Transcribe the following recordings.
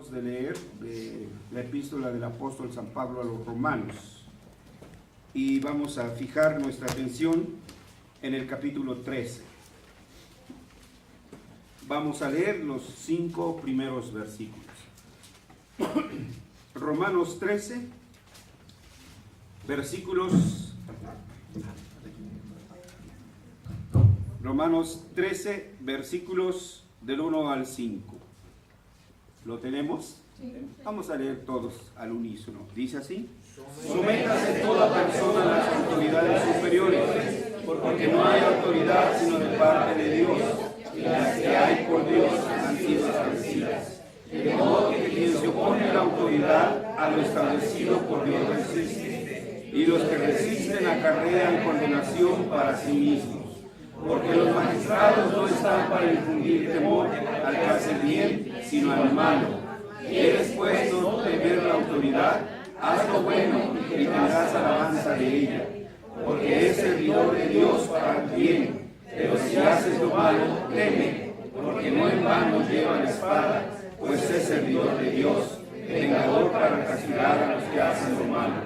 De leer de la epístola del apóstol San Pablo a los romanos, y vamos a fijar nuestra atención en el capítulo 13. Vamos a leer los 5 primeros versículos. Romanos 13, versículos del 1 al 5. ¿Lo tenemos? Sí. Vamos a leer todos al unísono. Dice así: sométase toda persona a las autoridades superiores, porque no hay autoridad sino de parte de Dios, y las que hay por Dios han sido establecidas. De modo que quien se opone a la autoridad, a lo establecido por Dios resiste, y los que resisten acarrean condenación para sí mismos. Porque los magistrados no están para infundir temor al que hace bien, sino al malo. ¿Quieres pues no temer la autoridad? Haz lo bueno y tendrás alabanza de ella, porque es servidor de Dios para el bien. Pero si haces lo malo, teme, porque no en vano lleva la espada, pues es servidor de Dios, vengador para castigar a los que hacen lo malo.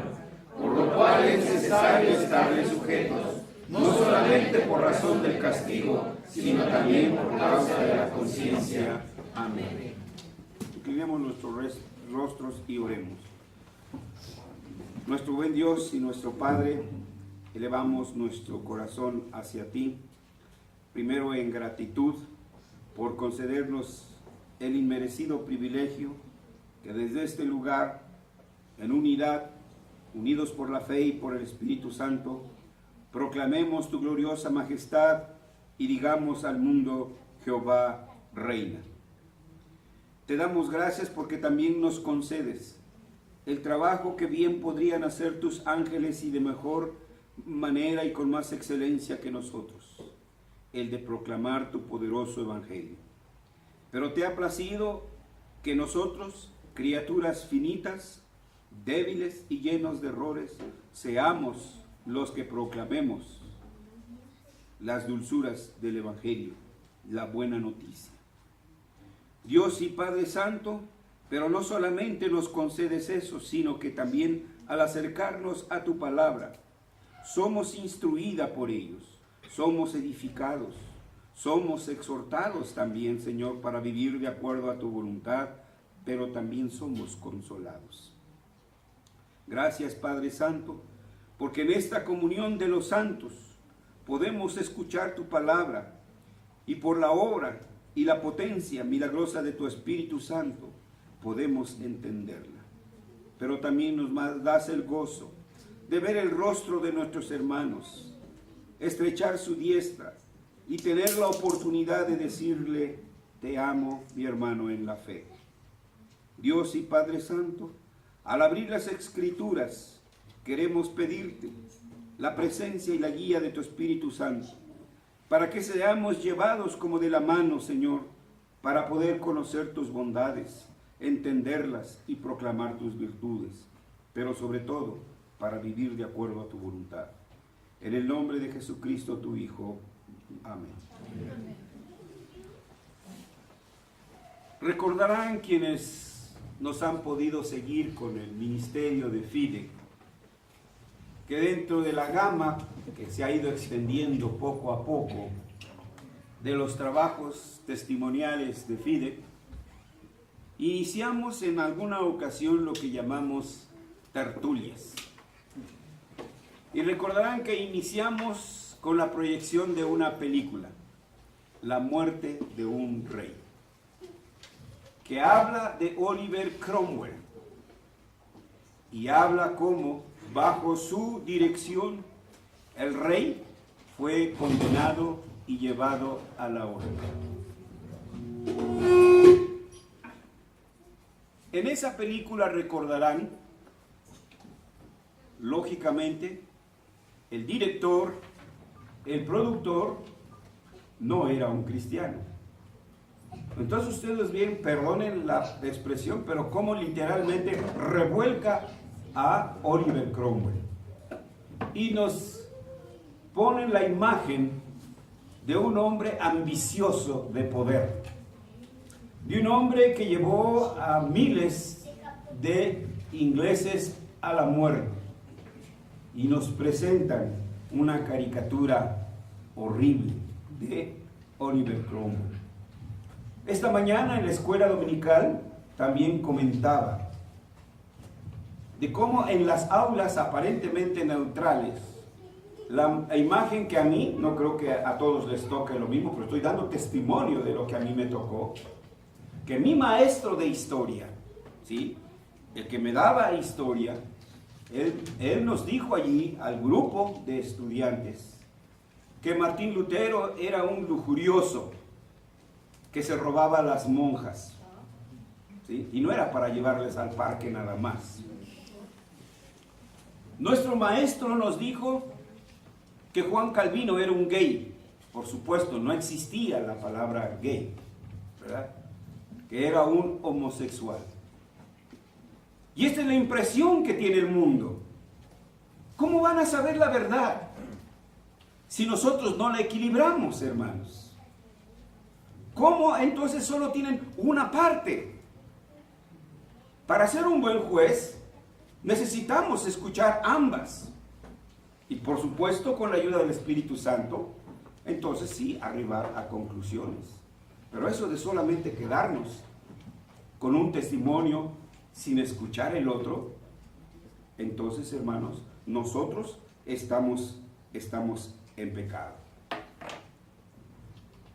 Por lo cual es necesario estarle sujetos, no solamente por razón del castigo, sino también por causa de la conciencia. Amén. Inclinemos nuestros rostros y oremos. Nuestro buen Dios y nuestro Padre, elevamos nuestro corazón hacia ti, primero en gratitud por concedernos el inmerecido privilegio que desde este lugar, en unidad, unidos por la fe y por el Espíritu Santo, proclamemos tu gloriosa majestad y digamos al mundo: Jehová reina. Te damos gracias porque también nos concedes el trabajo que bien podrían hacer tus ángeles y de mejor manera y con más excelencia que nosotros, el de proclamar tu poderoso evangelio. Pero te ha placido que nosotros, criaturas finitas, débiles y llenos de errores, seamos los que proclamemos las dulzuras del evangelio, la buena noticia. Dios y Padre Santo, pero no solamente nos concedes eso, sino que también al acercarnos a tu palabra, somos instruidos por ellos, somos edificados, somos exhortados también, Señor, para vivir de acuerdo a tu voluntad, pero también somos consolados. Gracias, Padre Santo, porque en esta comunión de los santos podemos escuchar tu palabra, y por la obra y la potencia milagrosa de tu Espíritu Santo podemos entenderla. Pero también nos das el gozo de ver el rostro de nuestros hermanos, estrechar su diestra y tener la oportunidad de decirle: te amo, mi hermano en la fe. Dios y Padre Santo, al abrir las Escrituras, queremos pedirte la presencia y la guía de tu Espíritu Santo, para que seamos llevados como de la mano, Señor, para poder conocer tus bondades, entenderlas y proclamar tus virtudes, pero sobre todo para vivir de acuerdo a tu voluntad. En el nombre de Jesucristo, tu Hijo. Amén. Amén. Recordarán quienes nos han podido seguir con el ministerio de FIDE, que dentro de la gama que se ha ido extendiendo poco a poco de los trabajos testimoniales de FIDE, iniciamos en alguna ocasión lo que llamamos tertulias. Y recordarán que iniciamos con la proyección de una película, La muerte de un rey, que habla de Oliver Cromwell y habla cómo bajo su dirección el rey fue condenado y llevado a la horca. En esa película recordarán, lógicamente, el director, el productor, no era un cristiano. Entonces ustedes ven, perdonen la expresión, pero cómo literalmente revuelca a Oliver Cromwell y nos ponen la imagen de un hombre ambicioso de poder, de un hombre que llevó a miles de ingleses a la muerte, y nos presentan una caricatura horrible de Oliver Cromwell. Esta mañana en la escuela dominical también comentaba de cómo en las aulas aparentemente neutrales, la imagen que a mí, no creo que a todos les toque lo mismo, pero estoy dando testimonio de lo que a mí me tocó, que mi maestro de historia, ¿sí?, el que me daba historia, él nos dijo allí al grupo de estudiantes que Martín Lutero era un lujurioso que se robaba a las monjas, ¿sí?, y no era para llevarles al parque nada más. Nuestro maestro nos dijo que Juan Calvino era un gay. Por supuesto, no existía la palabra gay, ¿verdad?, que era un homosexual. Y esta es la impresión que tiene el mundo. ¿Cómo van a saber la verdad si nosotros no la equilibramos, hermanos? ¿Cómo entonces solo tienen una parte? Para ser un buen juez, necesitamos escuchar ambas. Y por supuesto, con la ayuda del Espíritu Santo, entonces sí, arribar a conclusiones. Pero eso de solamente quedarnos con un testimonio sin escuchar el otro, entonces, hermanos, nosotros estamos en pecado.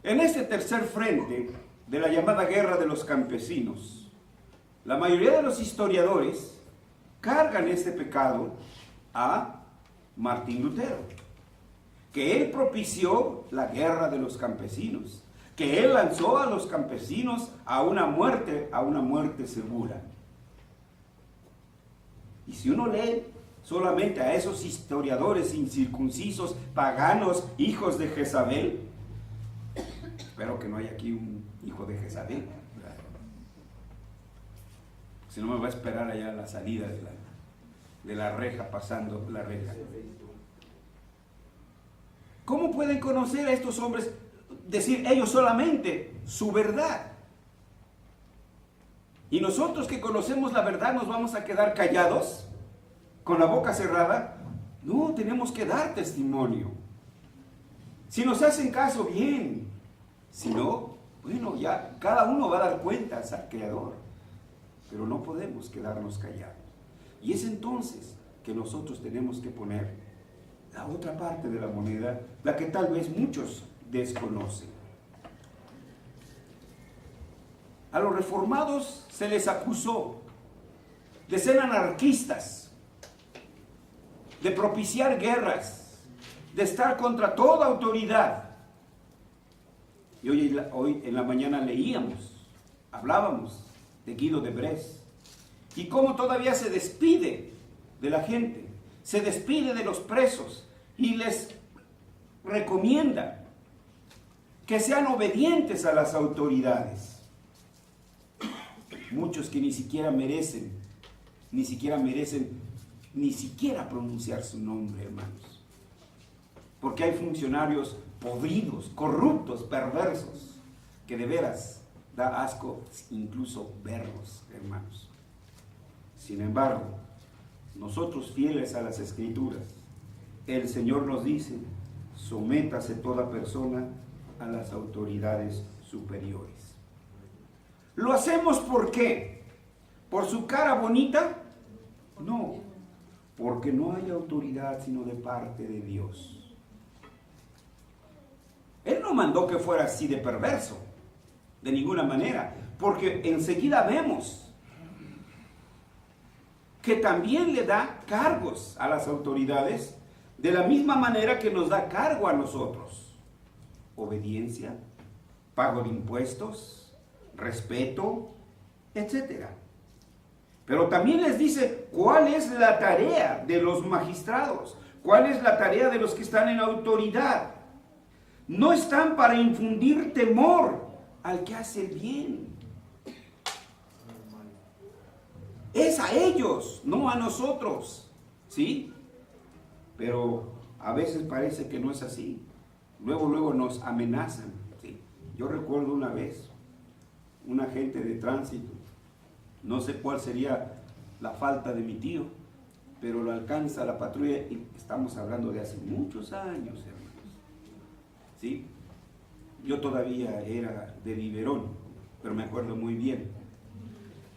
En este tercer frente de la llamada guerra de los campesinos, la mayoría de los historiadores cargan este pecado a Martín Lutero, que él propició la guerra de los campesinos, que él lanzó a los campesinos a una muerte segura. Y si uno lee solamente a esos historiadores incircuncisos, paganos, hijos de Jezabel, espero que no haya aquí un hijo de Jezabel, ¿verdad?, si no me va a esperar allá a la salida de la reja, pasando la reja. ¿Cómo pueden conocer a estos hombres, decir ellos solamente su verdad? ¿Y nosotros que conocemos la verdad nos vamos a quedar callados, con la boca cerrada? No, tenemos que dar testimonio. Si nos hacen caso, bien. Si no, bueno, ya cada uno va a dar cuentas al Creador. Pero no podemos quedarnos callados. Y es entonces que nosotros tenemos que poner la otra parte de la moneda, la que tal vez muchos desconocen. A los reformados se les acusó de ser anarquistas, de propiciar guerras, de estar contra toda autoridad. Y hoy en la mañana hablábamos de Guido de Brest, y cómo todavía se despide de la gente, se despide de los presos y les recomienda que sean obedientes a las autoridades. Muchos que ni siquiera merecen pronunciar su nombre, hermanos. Porque hay funcionarios podridos, corruptos, perversos, que de veras da asco incluso verlos, hermanos. Sin embargo, nosotros fieles a las Escrituras, el Señor nos dice: sométase toda persona a las autoridades superiores. ¿Lo hacemos por qué? ¿Por su cara bonita? No, porque no hay autoridad sino de parte de Dios. Él no mandó que fuera así de perverso, de ninguna manera, porque enseguida vemos que también le da cargos a las autoridades de la misma manera que nos da cargo a nosotros. Obediencia, pago de impuestos, respeto, etc. Pero también les dice cuál es la tarea de los magistrados, cuál es la tarea de los que están en autoridad. No están para infundir temor al que hace el bien. Es a ellos, no a nosotros, ¿sí? Pero a veces parece que no es así. Luego nos amenazan, ¿sí? Yo recuerdo una vez, un agente de tránsito. No sé cuál sería la falta de mi tío, pero lo alcanza la patrulla, y estamos hablando de hace muchos años, hermanos. ¿Sí? Yo todavía era de biberón, pero me acuerdo muy bien.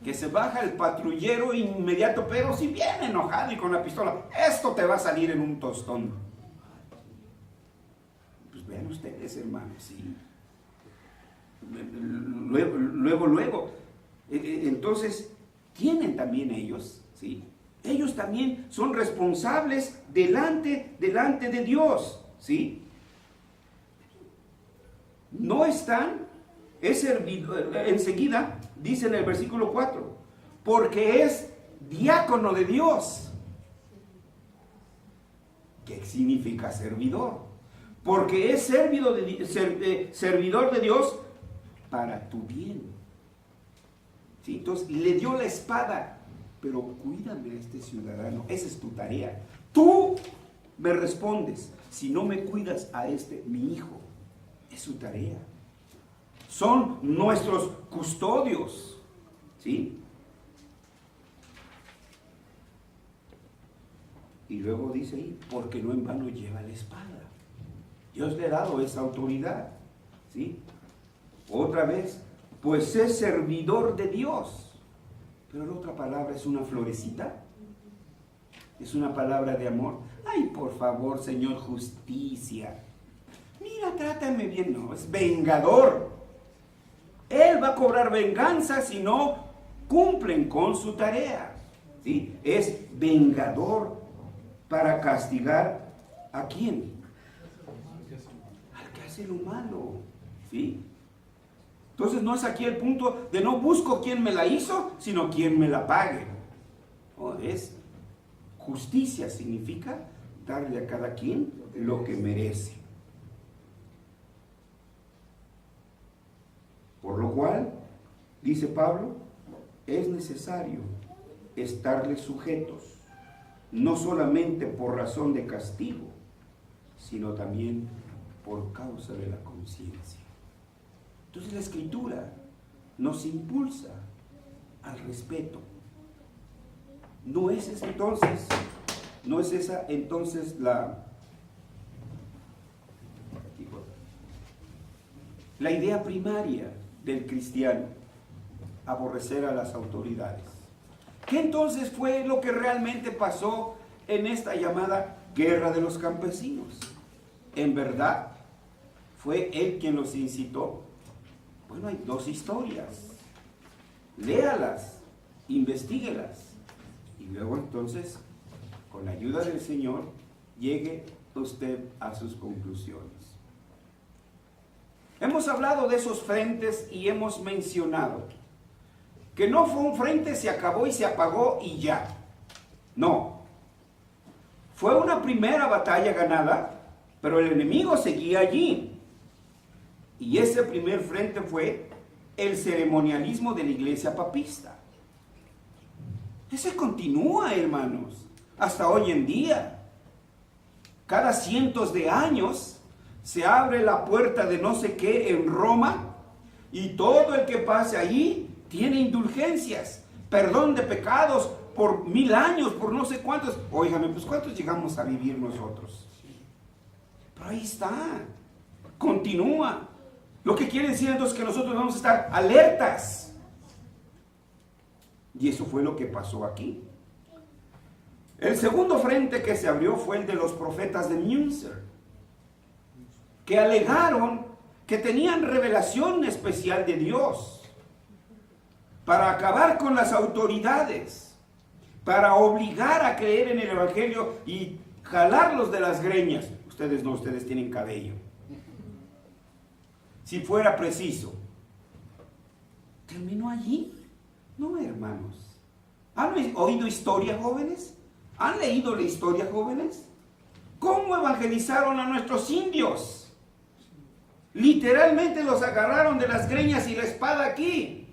Que se baja el patrullero inmediato, pero si viene enojado y con la pistola, esto te va a salir en un tostón. Pues vean ustedes, hermanos, sí. Luego. Entonces, tienen también ellos, ¿sí? Ellos también son responsables delante de Dios, ¿sí? No están, es servidor, enseguida dice en el versículo 4, porque es diácono de Dios. ¿Qué significa servidor? Porque es servidor de Dios para tu bien. ¿Sí? Entonces le dio la espada, pero cuídame a este ciudadano, esa es tu tarea. Tú me respondes, si no me cuidas a este, mi hijo, es su tarea. Son nuestros custodios, ¿sí? Y luego dice ahí, porque no en vano lleva la espada. Dios le ha dado esa autoridad, ¿sí? Otra vez, pues es servidor de Dios. Pero la otra palabra es una florecita. Es una palabra de amor. Ay, por favor, Señor, justicia. Mira, trátame bien. No, es vengador. Él va a cobrar venganza si no cumplen con su tarea, ¿sí? Es vengador para castigar ¿a quién? Al que hace lo malo, ¿sí? Entonces no es aquí el punto de no busco quién me la hizo, sino quién me la pague. No, es justicia, significa darle a cada quien lo que merece. Por lo cual, dice Pablo, es necesario estarle sujetos, no solamente por razón de castigo, sino también por causa de la conciencia. Entonces la Escritura nos impulsa al respeto. No es esa entonces la idea primaria del cristiano, aborrecer a las autoridades. ¿Qué entonces fue lo que realmente pasó en esta llamada guerra de los campesinos? ¿En verdad fue él quien los incitó? Bueno, hay dos historias. Léalas, investíguelas, y luego entonces, con la ayuda del Señor, llegue usted a sus conclusiones. Hemos hablado de esos frentes y hemos mencionado que no fue un frente, se acabó y se apagó y ya. No. Fue una primera batalla ganada, pero el enemigo seguía allí. Y ese primer frente fue el ceremonialismo de la iglesia papista. Ese continúa, hermanos, hasta hoy en día. Cada cientos de años se abre la puerta de no sé qué en Roma y todo el que pase allí tiene indulgencias, perdón de pecados por 1000 años, por no sé cuántos. Óigame, pues ¿cuántos llegamos a vivir nosotros? Pero ahí está, continúa. Lo que quiere decir entonces que nosotros vamos a estar alertas. Y eso fue lo que pasó aquí. El segundo frente que se abrió fue el de los profetas de Münster, que alegaron que tenían revelación especial de Dios para acabar con las autoridades, para obligar a creer en el Evangelio y jalarlos de las greñas. Ustedes no, ustedes tienen cabello. Si fuera preciso. ¿Terminó allí? No, hermanos. ¿Han oído historia, jóvenes? ¿Han leído la historia, jóvenes? ¿Cómo evangelizaron a nuestros indios? Literalmente los agarraron de las greñas y la espada aquí.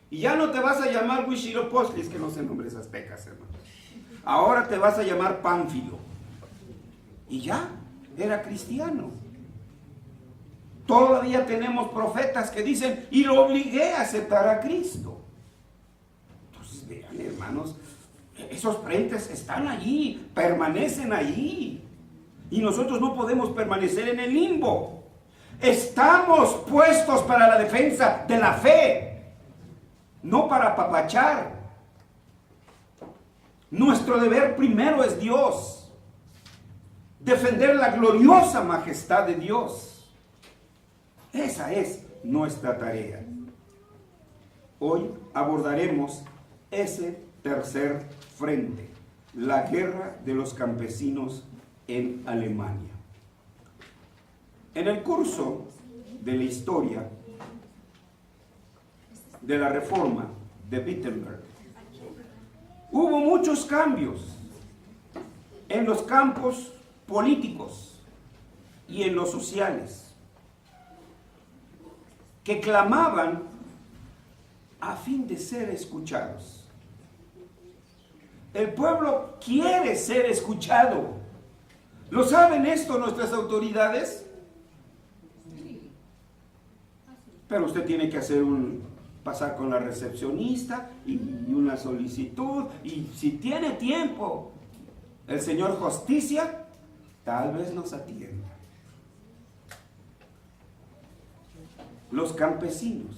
Y ya no te vas a llamar Huitzilopochtli, que no sé nombres aztecas, hermanos. Ahora te vas a llamar Pánfilo. Y ya, era cristiano. Todavía tenemos profetas que dicen, y lo obligué a aceptar a Cristo. Entonces, vean, hermanos, esos frentes están allí, permanecen allí. Y nosotros no podemos permanecer en el limbo. Estamos puestos para la defensa de la fe, no para apapachar. Nuestro deber primero es Dios. Defender la gloriosa majestad de Dios. Esa es nuestra tarea. Hoy abordaremos ese tercer frente, la guerra de los campesinos en Alemania. En el curso de la historia de la Reforma de Wittenberg, hubo muchos cambios en los campos políticos y en los sociales, que clamaban a fin de ser escuchados. El pueblo quiere ser escuchado. ¿Lo saben esto nuestras autoridades? Pero usted tiene que pasar con la recepcionista y una solicitud, y si tiene tiempo, el señor Justicia tal vez nos atienda. Los campesinos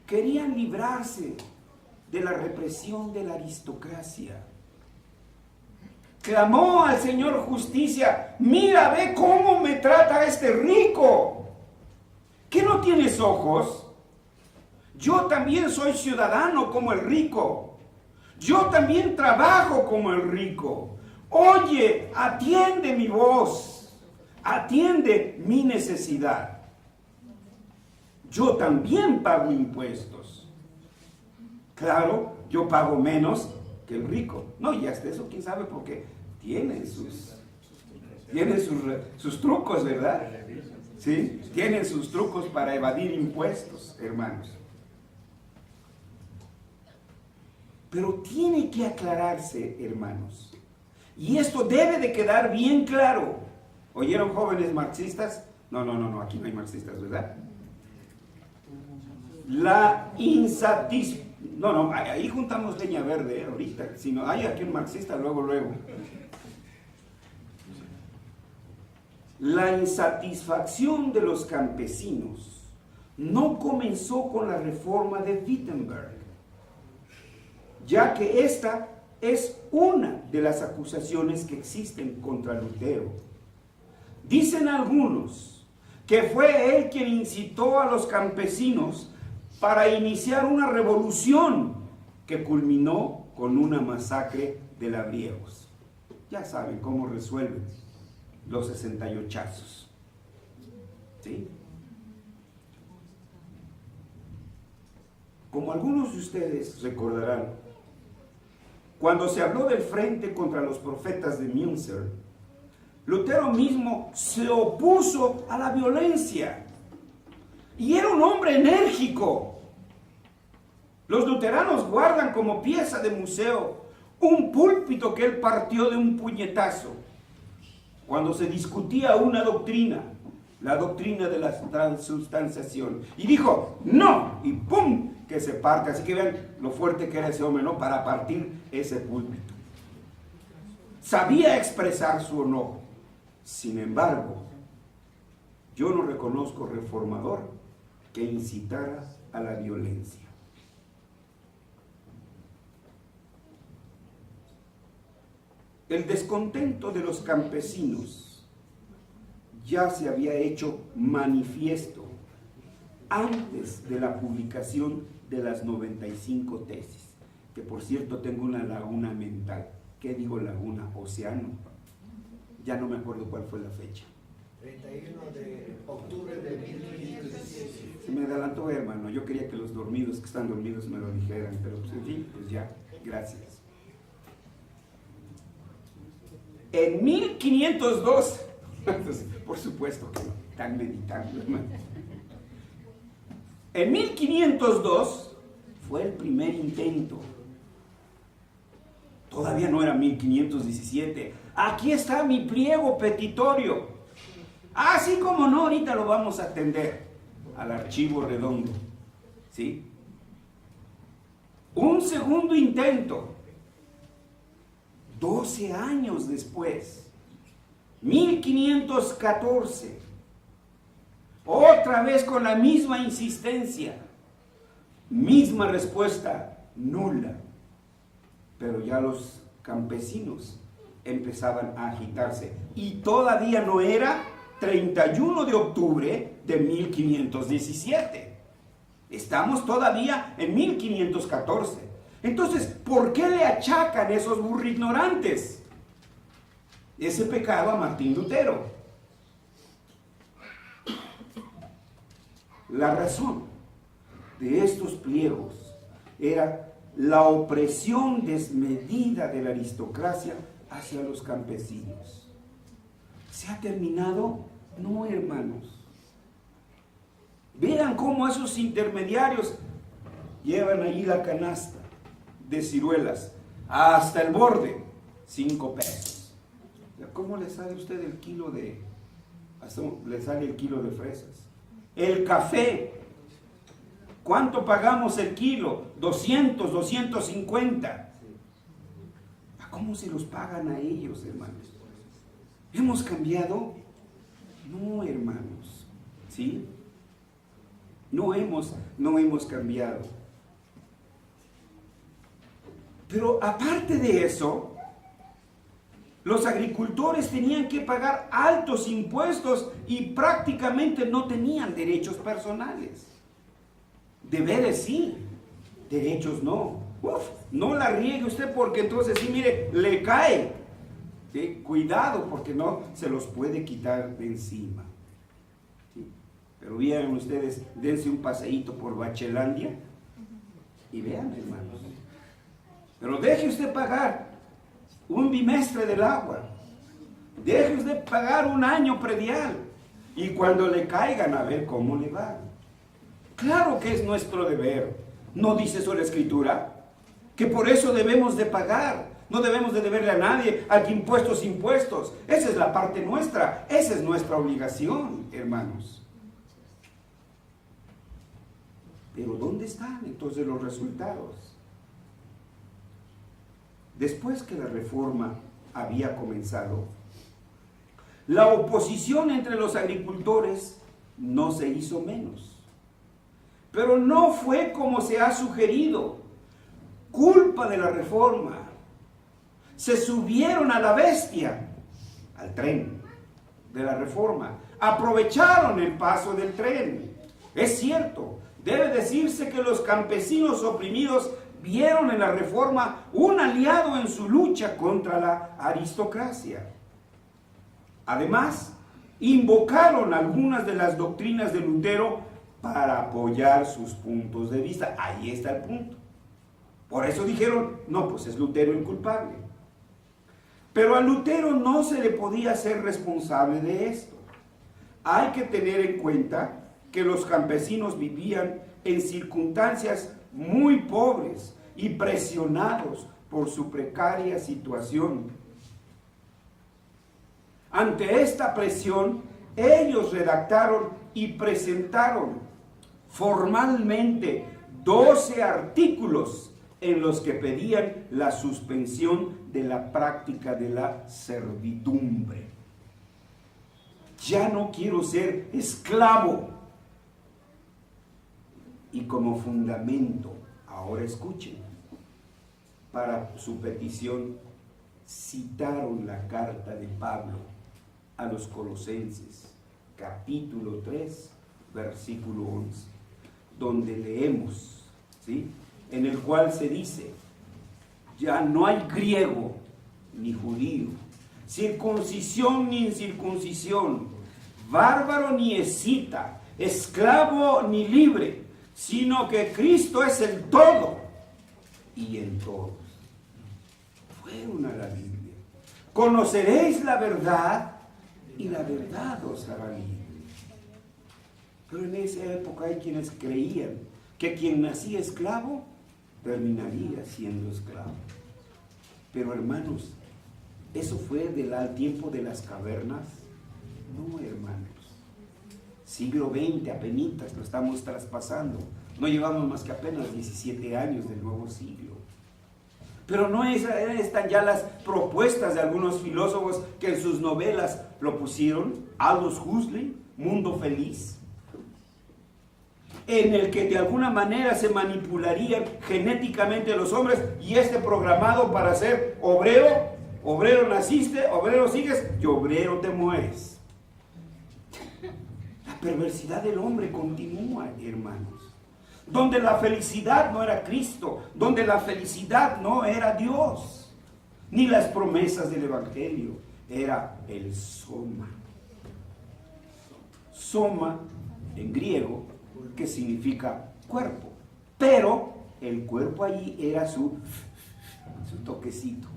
querían librarse de la represión de la aristocracia. Clamó al Señor Justicia: mira, ve cómo me trata este rico. ¿Qué, no tienes ojos? Yo también soy ciudadano como el rico. Yo también trabajo como el rico. Oye, atiende mi voz. Atiende mi necesidad. Yo también pago impuestos. Claro, yo pago menos que el rico. No, y hasta eso, quién sabe, porque tienen sus trucos, ¿verdad? ¿Sí? Tienen sus trucos para evadir impuestos, hermanos. Pero tiene que aclararse, hermanos. Y esto debe de quedar bien claro. ¿Oyeron, jóvenes marxistas? No, aquí no hay marxistas, ¿verdad? La insatisfacción. No, ahí juntamos leña verde, ahorita. Si no hay aquí un marxista, luego. La insatisfacción de los campesinos no comenzó con la reforma de Wittenberg, ya que esta es una de las acusaciones que existen contra Lutero. Dicen algunos que fue él quien incitó a los campesinos para iniciar una revolución que culminó con una masacre de labriegos. Ya saben cómo resuelven los 68azos. ¿Sí? Como algunos de ustedes recordarán, cuando se habló del frente contra los profetas de Münster, Lutero mismo se opuso a la violencia y era un hombre enérgico. Los luteranos guardan como pieza de museo un púlpito que él partió de un puñetazo cuando se discutía una doctrina, la doctrina de la transubstanciación, y dijo no, y ¡pum!, que se parte. Así que vean lo fuerte que era ese hombre, ¿no?, para partir ese púlpito. Sabía expresar su enojo. Sin embargo, yo no reconozco reformador que incitara a la violencia. El descontento de los campesinos ya se había hecho manifiesto antes de la publicación de las 95 tesis, que por cierto tengo una laguna mental. ¿Qué digo laguna? Océano. Ya no me acuerdo cuál fue la fecha. 31 de octubre de 1517. Se me adelantó, hermano. Yo quería que los dormidos que están dormidos me lo dijeran, pero pues, en fin, pues ya, gracias. En 1502, entonces, por supuesto que no, están meditando, hermano. En 1502 fue el primer intento. Todavía no era 1517. Aquí está mi pliego petitorio. Así como no, ahorita lo vamos a atender al archivo redondo. ¿Sí? Un segundo intento, 12 años después, 1514, otra vez con la misma insistencia, misma respuesta, nula. Pero ya los campesinos empezaban a agitarse y todavía no era 31 de octubre de 1517. Estamos todavía en 1514. Entonces, ¿por qué le achacan esos burroignorantes ese pecado a Martín Lutero? La razón de estos pliegos era la opresión desmedida de la aristocracia hacia los campesinos. ¿Se ha terminado? No, hermanos. Vean cómo esos intermediarios llevan allí la canasta de ciruelas hasta el borde, 5 pesos. ¿Cómo le sale a usted el kilo de, hasta le sale el kilo de fresas? El café, ¿cuánto pagamos el kilo? 200, 250. ¿A cómo se los pagan a ellos, hermanos? ¿Hemos cambiado? No, hermanos, ¿sí? No hemos cambiado. Pero aparte de eso, los agricultores tenían que pagar altos impuestos y prácticamente no tenían derechos personales. Deberes sí, derechos no. No la riegue usted porque entonces sí, mire, le cae. ¿Sí? Cuidado porque no se los puede quitar de encima. ¿Sí? Pero vean ustedes, dense un paseíto por Bachelandia y vean, hermanos. Pero deje usted pagar un bimestre del agua. Deje usted pagar un año predial. Y cuando le caigan, a ver cómo le va. Claro que es nuestro deber. ¿No dice eso la Escritura? Que por eso debemos de pagar. No debemos de deberle a nadie, al que impuestos. Esa es la parte nuestra. Esa es nuestra obligación, hermanos. Pero ¿dónde están entonces los resultados? Después que la reforma había comenzado, la oposición entre los agricultores no se hizo menos. Pero no fue como se ha sugerido, culpa de la reforma. Se subieron a la bestia, al tren de la reforma. Aprovecharon el paso del tren. Es cierto, debe decirse que los campesinos oprimidos vieron en la reforma un aliado en su lucha contra la aristocracia. Además, invocaron algunas de las doctrinas de Lutero para apoyar sus puntos de vista. Ahí está el punto. Por eso dijeron, no, pues es Lutero el culpable. Pero a Lutero no se le podía hacer responsable de esto. Hay que tener en cuenta que los campesinos vivían en circunstancias muy pobres y presionados por su precaria situación. Ante esta presión, ellos redactaron y presentaron formalmente 12 artículos en los que pedían la suspensión de la práctica de la servidumbre. Ya no quiero ser esclavo. Y como fundamento, ahora escuchen, para su petición citaron la carta de Pablo a los Colosenses, capítulo 3, versículo 11, donde leemos, ¿sí?, en el cual se dice, ya no hay griego ni judío, circuncisión ni incircuncisión, bárbaro ni escita, esclavo ni libre, sino que Cristo es el todo y en todos. Fueron a la Biblia. Conoceréis la verdad y la verdad os hará libre. Pero en esa época hay quienes creían que quien nacía esclavo terminaría siendo esclavo. Pero hermanos, eso fue del tiempo de las cavernas. No, hermanos. Siglo XX, apenas lo estamos traspasando. No llevamos más que apenas 17 años del nuevo siglo. Pero no están ya las propuestas de algunos filósofos que en sus novelas lo pusieron. Aldous Huxley, Mundo Feliz, en el que de alguna manera se manipularían genéticamente los hombres y programado para ser obrero. Obrero naciste, obrero sigues y obrero te mueres. La perversidad del hombre continúa, hermanos. Donde la felicidad no era Cristo, donde la felicidad no era Dios, ni las promesas del Evangelio, era el soma. Soma en griego, que significa cuerpo, pero el cuerpo allí era su toquecito.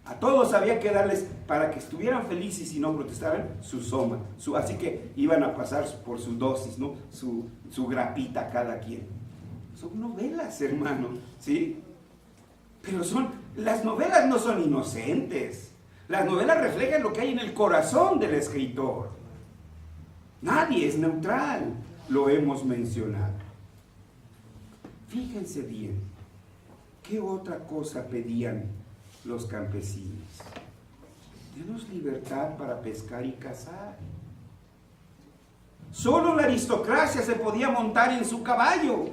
A todos había que darles, para que estuvieran felices y no protestaran, su soma. Así que iban a pasar por su dosis, ¿no? Su grapita cada quien. Son novelas, hermano, ¿sí? Pero las novelas no son inocentes. Las novelas reflejan lo que hay en el corazón del escritor. Nadie es neutral, lo hemos mencionado. Fíjense bien, ¿qué otra cosa pedían los campesinos? Denos libertad para pescar y cazar. Solo la aristocracia se podía montar en su caballo.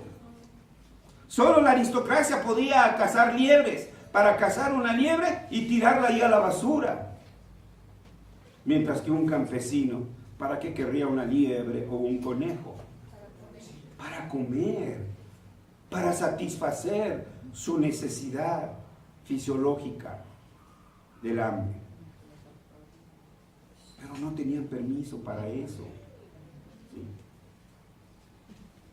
Solo la aristocracia podía cazar liebres, para cazar una liebre y tirarla ahí a la basura. Mientras que un campesino, ¿para qué querría una liebre o un conejo? Para comer, para satisfacer su necesidad fisiológica del hambre. Pero no tenían permiso para eso. ¿Sí?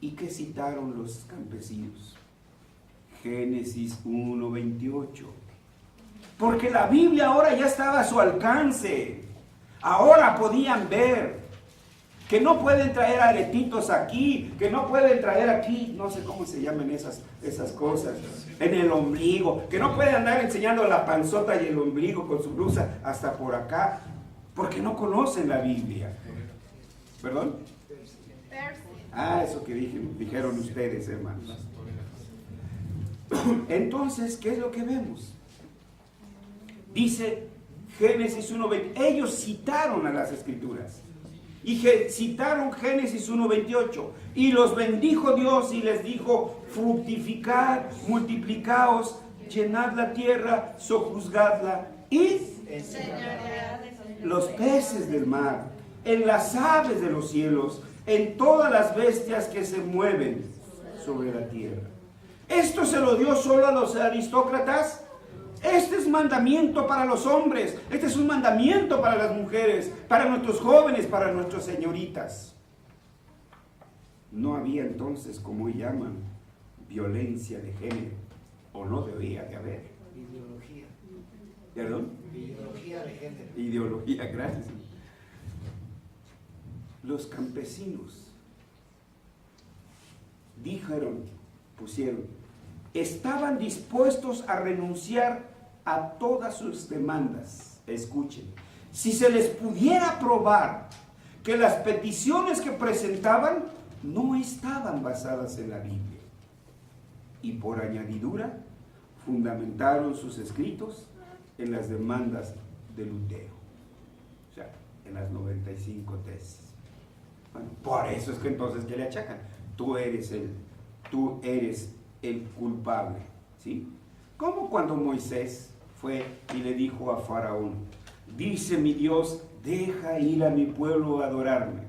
¿Y qué citaron los campesinos? Génesis 1:28. Porque la Biblia ahora ya estaba a su alcance. Ahora podían ver que no pueden traer aretitos aquí, que no pueden traer aquí, no sé cómo se llaman esas cosas, en el ombligo, que no pueden andar enseñando la panzota y el ombligo con su blusa hasta por acá, porque no conocen la Biblia. ¿Perdón? Eso que dijeron ustedes, hermanos. Entonces, ¿qué es lo que vemos? Dice Génesis 1:20. Ellos citaron a las Escrituras y citaron Génesis 1:28. Y los bendijo Dios y les dijo: fructificad, multiplicaos, llenad la tierra, sojuzgadla y los peces del mar, en las aves de los cielos, en todas las bestias que se mueven sobre la tierra. ¿Esto se lo dio solo a los aristócratas? Este es mandamiento para los hombres, este es un mandamiento para las mujeres, para nuestros jóvenes, para nuestras señoritas. No había entonces, como llaman, violencia de género, o no debía de haber. Ideología. ¿Perdón? Ideología de género. Ideología, gracias. Los campesinos estaban dispuestos a renunciar a todas sus demandas. Escuchen, si se les pudiera probar que las peticiones que presentaban no estaban basadas en la Biblia, y por añadidura fundamentaron sus escritos en las demandas de Lutero, o sea, en las 95 tesis. Bueno, por eso es que entonces, ¿qué le achacan? Tú eres el culpable, ¿sí? Como cuando Moisés fue y le dijo a Faraón: dice mi Dios, deja ir a mi pueblo a adorarme.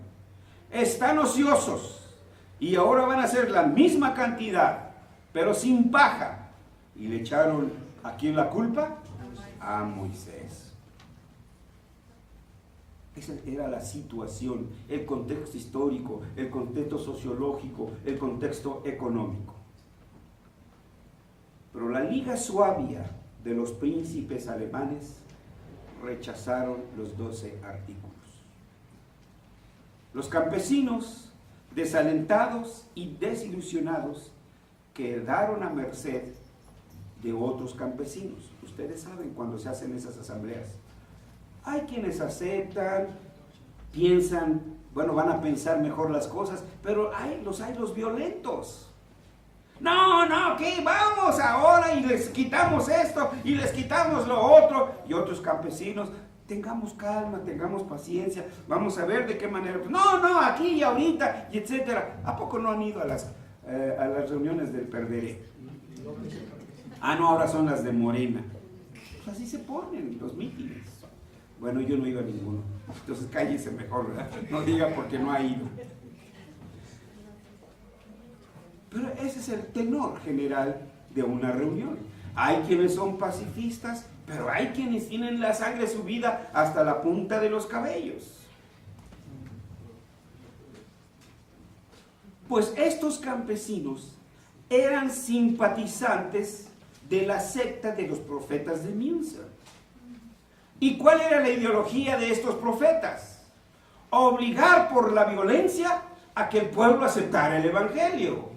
Están ociosos y ahora van a hacer la misma cantidad, pero sin paja. Y le echaron ¿a quién la culpa? A Moisés. Esa era la situación, el contexto histórico, el contexto sociológico, el contexto económico. Pero la Liga Suabia de los príncipes alemanes rechazaron los 12 artículos. Los campesinos, desalentados y desilusionados, quedaron a merced de otros campesinos. Ustedes saben cuando se hacen esas asambleas. Hay quienes aceptan, piensan, bueno, van a pensar mejor las cosas, pero hay los violentos. No, ¿qué? Vamos ahora y les quitamos esto y les quitamos lo otro. Y otros campesinos, tengamos calma, tengamos paciencia, vamos a ver de qué manera. Pues, no, aquí y ahorita, y etcétera. ¿A poco no han ido a las reuniones del Perderé? No, ahora son las de Morena. Pues así se ponen los mítines. Bueno, yo no he ido a ninguno. Entonces cállese mejor, ¿verdad? No diga porque no ha ido. Pero ese es el tenor general de una reunión. Hay quienes son pacifistas, pero hay quienes tienen la sangre subida hasta la punta de los cabellos. Pues estos campesinos eran simpatizantes de la secta de los profetas de Münzer. ¿Y cuál era la ideología de estos profetas? Obligar por la violencia a que el pueblo aceptara el evangelio.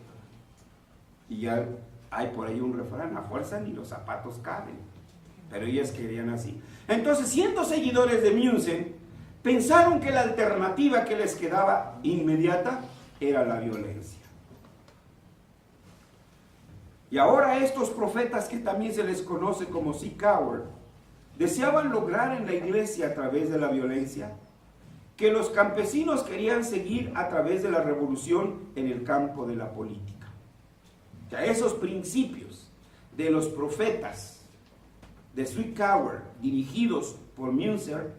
Y ya hay por ahí un refrán: a fuerza ni los zapatos caben. Pero ellas querían así. Entonces, siendo seguidores de Münzer, pensaron que la alternativa que les quedaba inmediata era la violencia. Y ahora estos profetas, que también se les conoce como Seekauer, deseaban lograr en la iglesia a través de la violencia que los campesinos querían seguir a través de la revolución en el campo de la política. O sea, esos principios de los profetas de Seekauer, dirigidos por Münzer,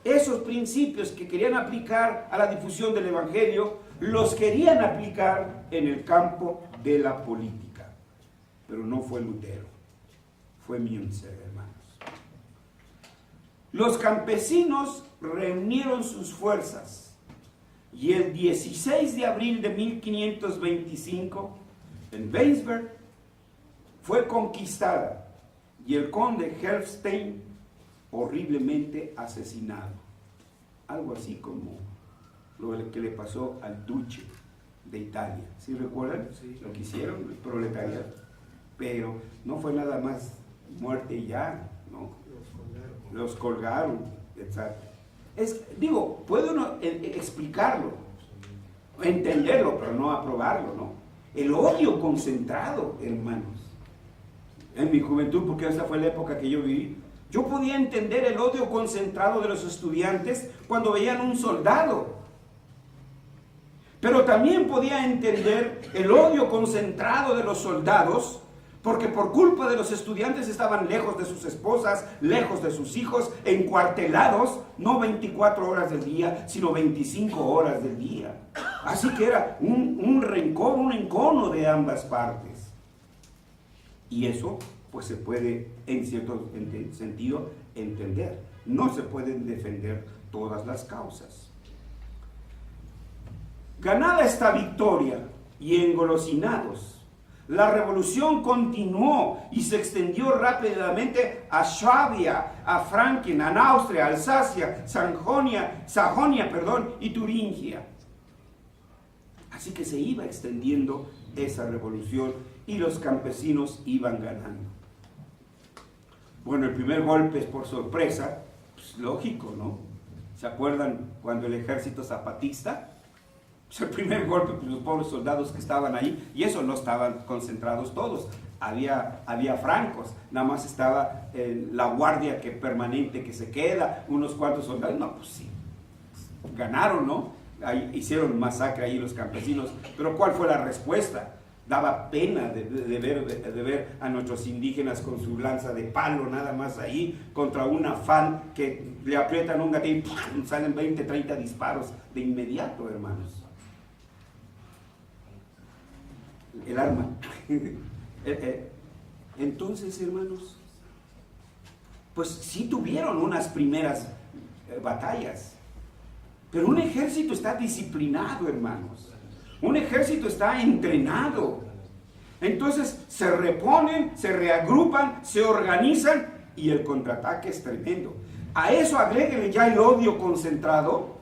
esos principios que querían aplicar a la difusión del evangelio, los querían aplicar en el campo de la política. Pero no fue Lutero, fue Münzer, hermanos. Los campesinos reunieron sus fuerzas y el 16 de abril de 1525 en Weinsberg fue conquistada y el conde Helfstein horriblemente asesinado. Algo así como lo que le pasó al duque de Italia. ¿Sí recuerdan? Sí. Lo que hicieron, el proletariado. Pero no fue nada más muerte y ya, ¿no? Los colgaron, exacto. Puede uno explicarlo, entenderlo, pero no aprobarlo, ¿no? El odio concentrado, hermanos. En mi juventud, porque esa fue la época que yo viví, yo podía entender el odio concentrado de los estudiantes cuando veían un soldado. Pero también podía entender el odio concentrado de los soldados, porque por culpa de los estudiantes estaban lejos de sus esposas, lejos de sus hijos, encuartelados, no 24 horas del día, sino 25 horas del día. Así que era un rencor, un encono de ambas partes. Y eso, pues se puede, en cierto sentido, entender. No se pueden defender todas las causas. Ganada esta victoria y engolosinados, la revolución continuó y se extendió rápidamente a Suabia, a Franken, a Austria, Alsacia, Sajonia, y Turingia. Así que se iba extendiendo esa revolución y los campesinos iban ganando. Bueno, el primer golpe es por sorpresa, pues lógico, ¿no? ¿Se acuerdan cuando el ejército zapatista? El primer golpe, pues, los pobres soldados que estaban ahí, y eso no estaban concentrados todos, había francos, nada más estaba la guardia permanente que se queda, unos cuantos soldados. No, pues sí, ganaron, ¿no? Ahí, hicieron masacre ahí los campesinos, pero ¿cuál fue la respuesta? Daba pena de ver a nuestros indígenas con su lanza de palo nada más ahí, contra un afán que le aprietan un gatillo y salen 20, 30 disparos de inmediato, hermanos. El arma. Entonces, hermanos, pues sí tuvieron unas primeras batallas, pero un ejército está disciplinado, hermanos. Un ejército está entrenado. Entonces se reponen, se reagrupan, se organizan y el contraataque es tremendo. A eso agréguenle ya el odio concentrado,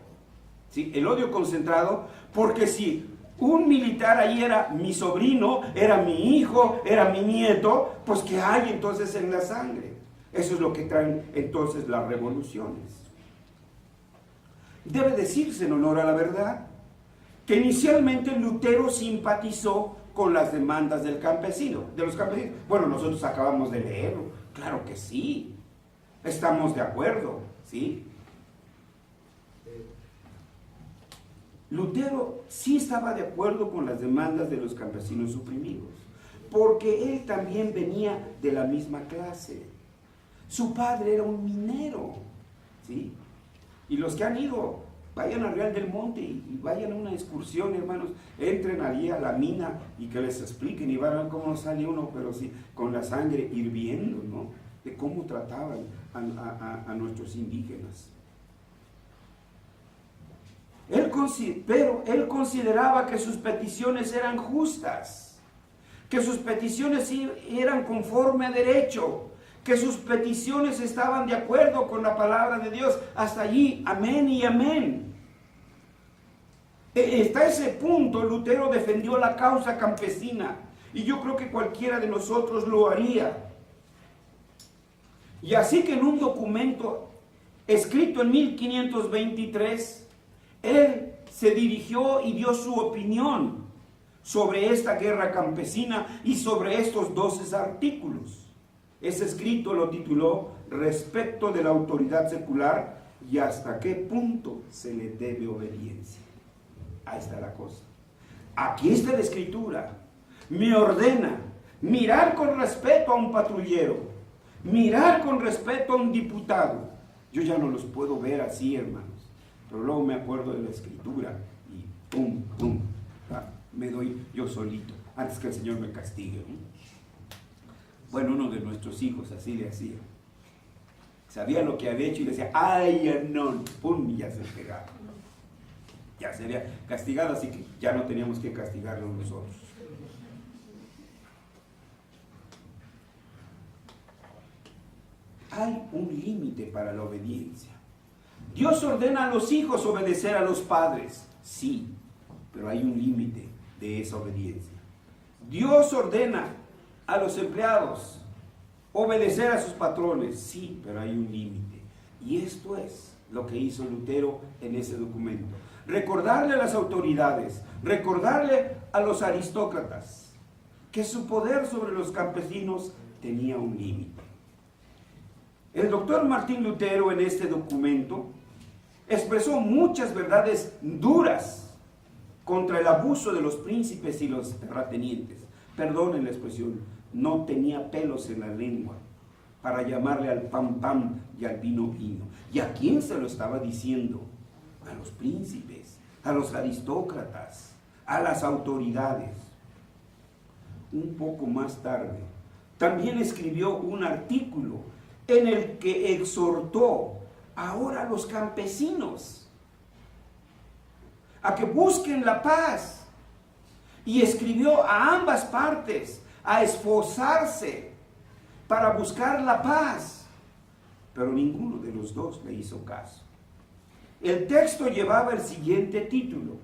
¿sí? El odio concentrado, porque si un militar ahí era mi sobrino, era mi hijo, era mi nieto, pues ¿qué hay entonces en la sangre? Eso es lo que traen entonces las revoluciones. Debe decirse en honor a la verdad que inicialmente Lutero simpatizó con las demandas de los campesinos. Bueno, nosotros acabamos de leerlo, claro que sí, estamos de acuerdo, ¿sí? Lutero sí estaba de acuerdo con las demandas de los campesinos oprimidos, porque él también venía de la misma clase. Su padre era un minero, ¿sí? Y los que han ido, vayan a Real del Monte y vayan a una excursión, hermanos, entren allí a la mina y que les expliquen y van a ver cómo sale uno, pero sí, con la sangre hirviendo, ¿no? De cómo trataban a nuestros indígenas. Pero él consideraba que sus peticiones eran justas, que sus peticiones eran conforme a derecho, que sus peticiones estaban de acuerdo con la palabra de Dios. Hasta allí, amén y amén. Hasta ese punto Lutero defendió la causa campesina, y yo creo que cualquiera de nosotros lo haría. Y así que en un documento escrito en 1523, él se dirigió y dio su opinión sobre esta guerra campesina y sobre estos 12 artículos. Ese escrito lo tituló Respecto de la autoridad secular y hasta qué punto se le debe obediencia. Ahí está la cosa. Aquí está la escritura. Me ordena mirar con respeto a un patrullero, mirar con respeto a un diputado. Yo ya no los puedo ver así, hermanos. Pero luego me acuerdo de la escritura y pum, pum, me doy yo solito, antes que el Señor me castigue, ¿no? Bueno, uno de nuestros hijos así le hacía. Sabía lo que había hecho y le decía, ¡ay, no! ¡Pum! Y ya se pegaba. Ya sería castigado, así que ya no teníamos que castigarlo nosotros. Hay un límite para la obediencia. Dios ordena a los hijos obedecer a los padres, sí, pero hay un límite de esa obediencia. Dios ordena a los empleados obedecer a sus patrones, sí, pero hay un límite. Y esto es lo que hizo Lutero en ese documento. Recordarle a las autoridades, recordarle a los aristócratas que su poder sobre los campesinos tenía un límite. El doctor Martín Lutero en este documento expresó muchas verdades duras contra el abuso de los príncipes y los terratenientes. Perdonen la expresión, no tenía pelos en la lengua para llamarle al pan pan y al vino vino. ¿Y a quién se lo estaba diciendo? A los príncipes, a los aristócratas, a las autoridades. Un poco más tarde, también escribió un artículo en el que exhortó ahora a los campesinos a que busquen la paz, y escribió a ambas partes a esforzarse para buscar la paz, pero ninguno de los dos le hizo caso. El texto llevaba el siguiente título: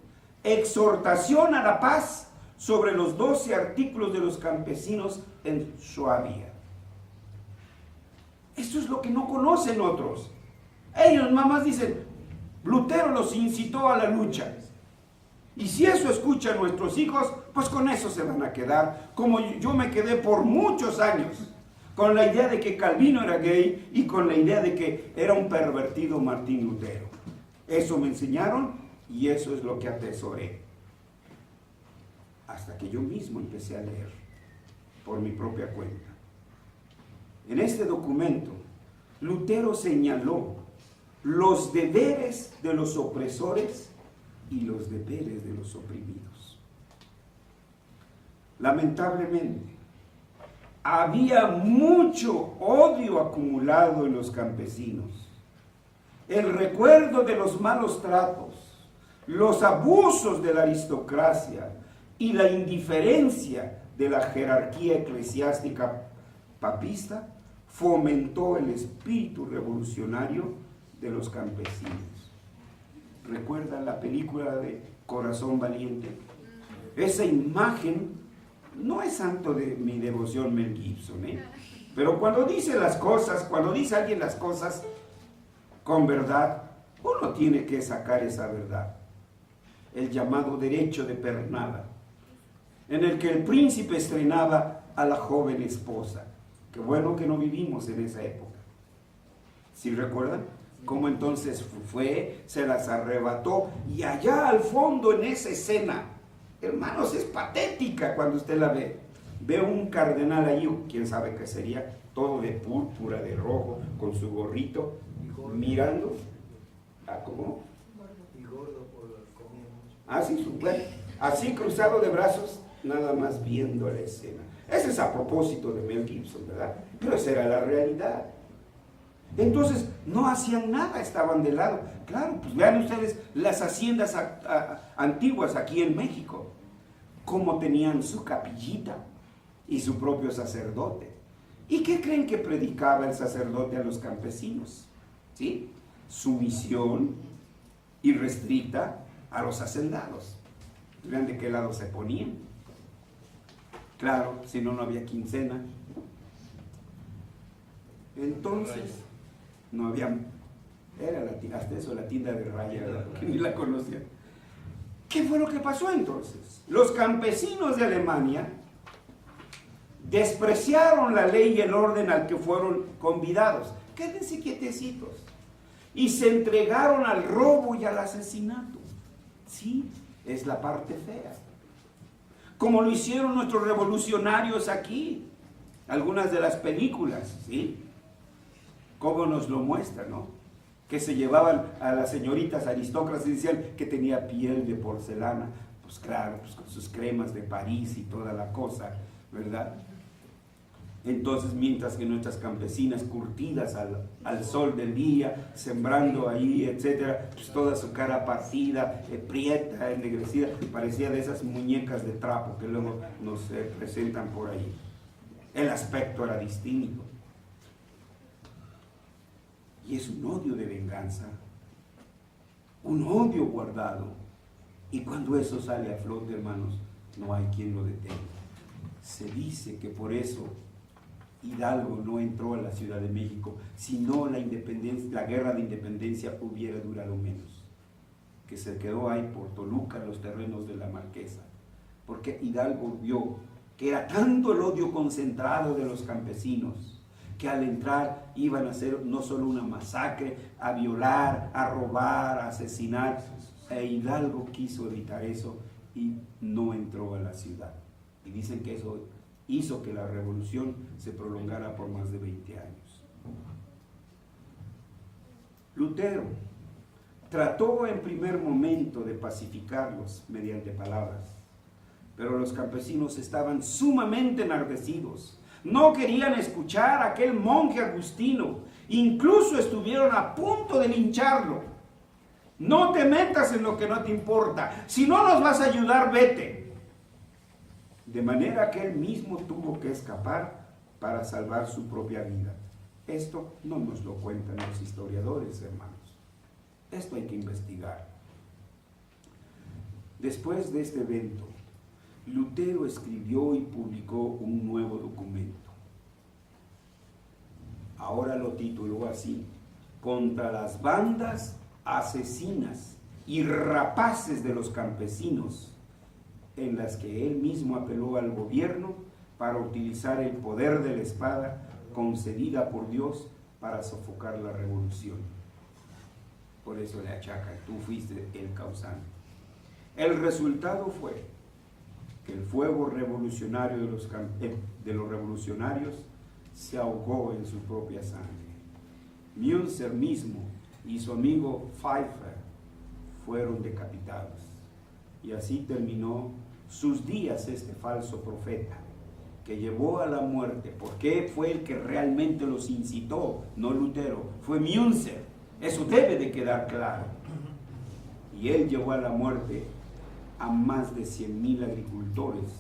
Exhortación a la paz sobre los 12 artículos de los campesinos en Suabia. Esto es lo que no conocen otros. Ellos mamás dicen, Lutero los incitó a la lucha. Y si eso escuchan nuestros hijos, pues con eso se van a quedar, como yo me quedé por muchos años, con la idea de que Calvino era gay y con la idea de que era un pervertido Martín Lutero. Eso me enseñaron y eso es lo que atesoré. Hasta que yo mismo empecé a leer por mi propia cuenta. En este documento, Lutero señaló los deberes de los opresores y los deberes de los oprimidos. Lamentablemente, había mucho odio acumulado en los campesinos. El recuerdo de los malos tratos, los abusos de la aristocracia y la indiferencia de la jerarquía eclesiástica papista fomentó el espíritu revolucionario de los campesinos. ¿Recuerdan la película de Corazón Valiente? Esa imagen no es santo de mi devoción Mel Gibson, Pero cuando dice las cosas, cuando dice alguien las cosas con verdad, uno tiene que sacar esa verdad. El llamado derecho de pernada, en el que el príncipe estrenaba a la joven esposa. Qué bueno que no vivimos en esa época. ¿Sí recuerdan? Cómo entonces fue, se las arrebató, y allá al fondo en esa escena, hermanos, es patética cuando usted la ve. Ve un cardenal ahí, quién sabe qué sería, todo de púrpura, de rojo, con su gorrito, mirando a cómo. Y gordo por comida mucho. Así, bueno, así cruzado de brazos, nada más viendo la escena. Ese es a propósito de Mel Gibson, ¿verdad? Pero esa era la realidad. Entonces, no hacían nada, estaban de lado. Claro, pues vean ustedes las haciendas antiguas aquí en México, cómo tenían su capillita y su propio sacerdote. ¿Y qué creen que predicaba el sacerdote a los campesinos? ¿Sí? Sumisión irrestricta a los hacendados. Vean de qué lado se ponían. Claro, si no, no había quincena. Entonces, no había, era hasta eso la tienda de raya, que ni la conocían. ¿Qué fue lo que pasó entonces? Los campesinos de Alemania despreciaron la ley y el orden al que fueron convidados. Quédense quietecitos. Y se entregaron al robo y al asesinato. Sí, es la parte fea. Como lo hicieron nuestros revolucionarios aquí. Algunas de las películas, ¿sí? Cómo nos lo muestran, ¿no? Que se llevaban a las señoritas aristócratas y decían que tenía piel de porcelana. Pues claro, pues con sus cremas de París y toda la cosa, ¿verdad? Entonces, mientras que nuestras campesinas curtidas al sol del día, sembrando ahí, etcétera, pues toda su cara partida, prieta, ennegrecida, parecía de esas muñecas de trapo que luego nos presentan por ahí. El aspecto era distinto. Y es un odio de venganza, un odio guardado. Y cuando eso sale a flote, hermanos, no hay quien lo detenga. Se dice que por eso Hidalgo no entró a la Ciudad de México, si no la guerra de independencia hubiera durado menos, que se quedó ahí por Toluca, los terrenos de la Marquesa, porque Hidalgo vio que era tanto el odio concentrado de los campesinos, que al entrar iban a hacer no solo una masacre, a violar, a robar, a asesinar, e Hidalgo quiso evitar eso y no entró a la ciudad. Y dicen que eso hizo que la revolución se prolongara por más de 20 años. Lutero trató en primer momento de pacificarlos mediante palabras, pero los campesinos estaban sumamente enardecidos. No querían escuchar a aquel monje agustino, incluso estuvieron a punto de lincharlo. No te metas en lo que no te importa, si no nos vas a ayudar, vete. De manera que él mismo tuvo que escapar para salvar su propia vida. Esto no nos lo cuentan los historiadores, hermanos. Esto hay que investigar. Después de este evento, Lutero escribió y publicó un nuevo documento. Ahora lo tituló así: Contra las bandas asesinas y rapaces de los campesinos, en las que él mismo apeló al gobierno para utilizar el poder de la espada concedida por Dios para sofocar la revolución. Por eso le achacan, tú fuiste el causante. El resultado fue que el fuego revolucionario de los revolucionarios se ahogó en su propia sangre. Münzer mismo y su amigo Pfeiffer fueron decapitados. Y así terminó sus días este falso profeta, que llevó a la muerte, porque fue el que realmente los incitó, no Lutero, fue Münzer. Eso debe de quedar claro. Y él llevó a la muerte a más de 100,000 agricultores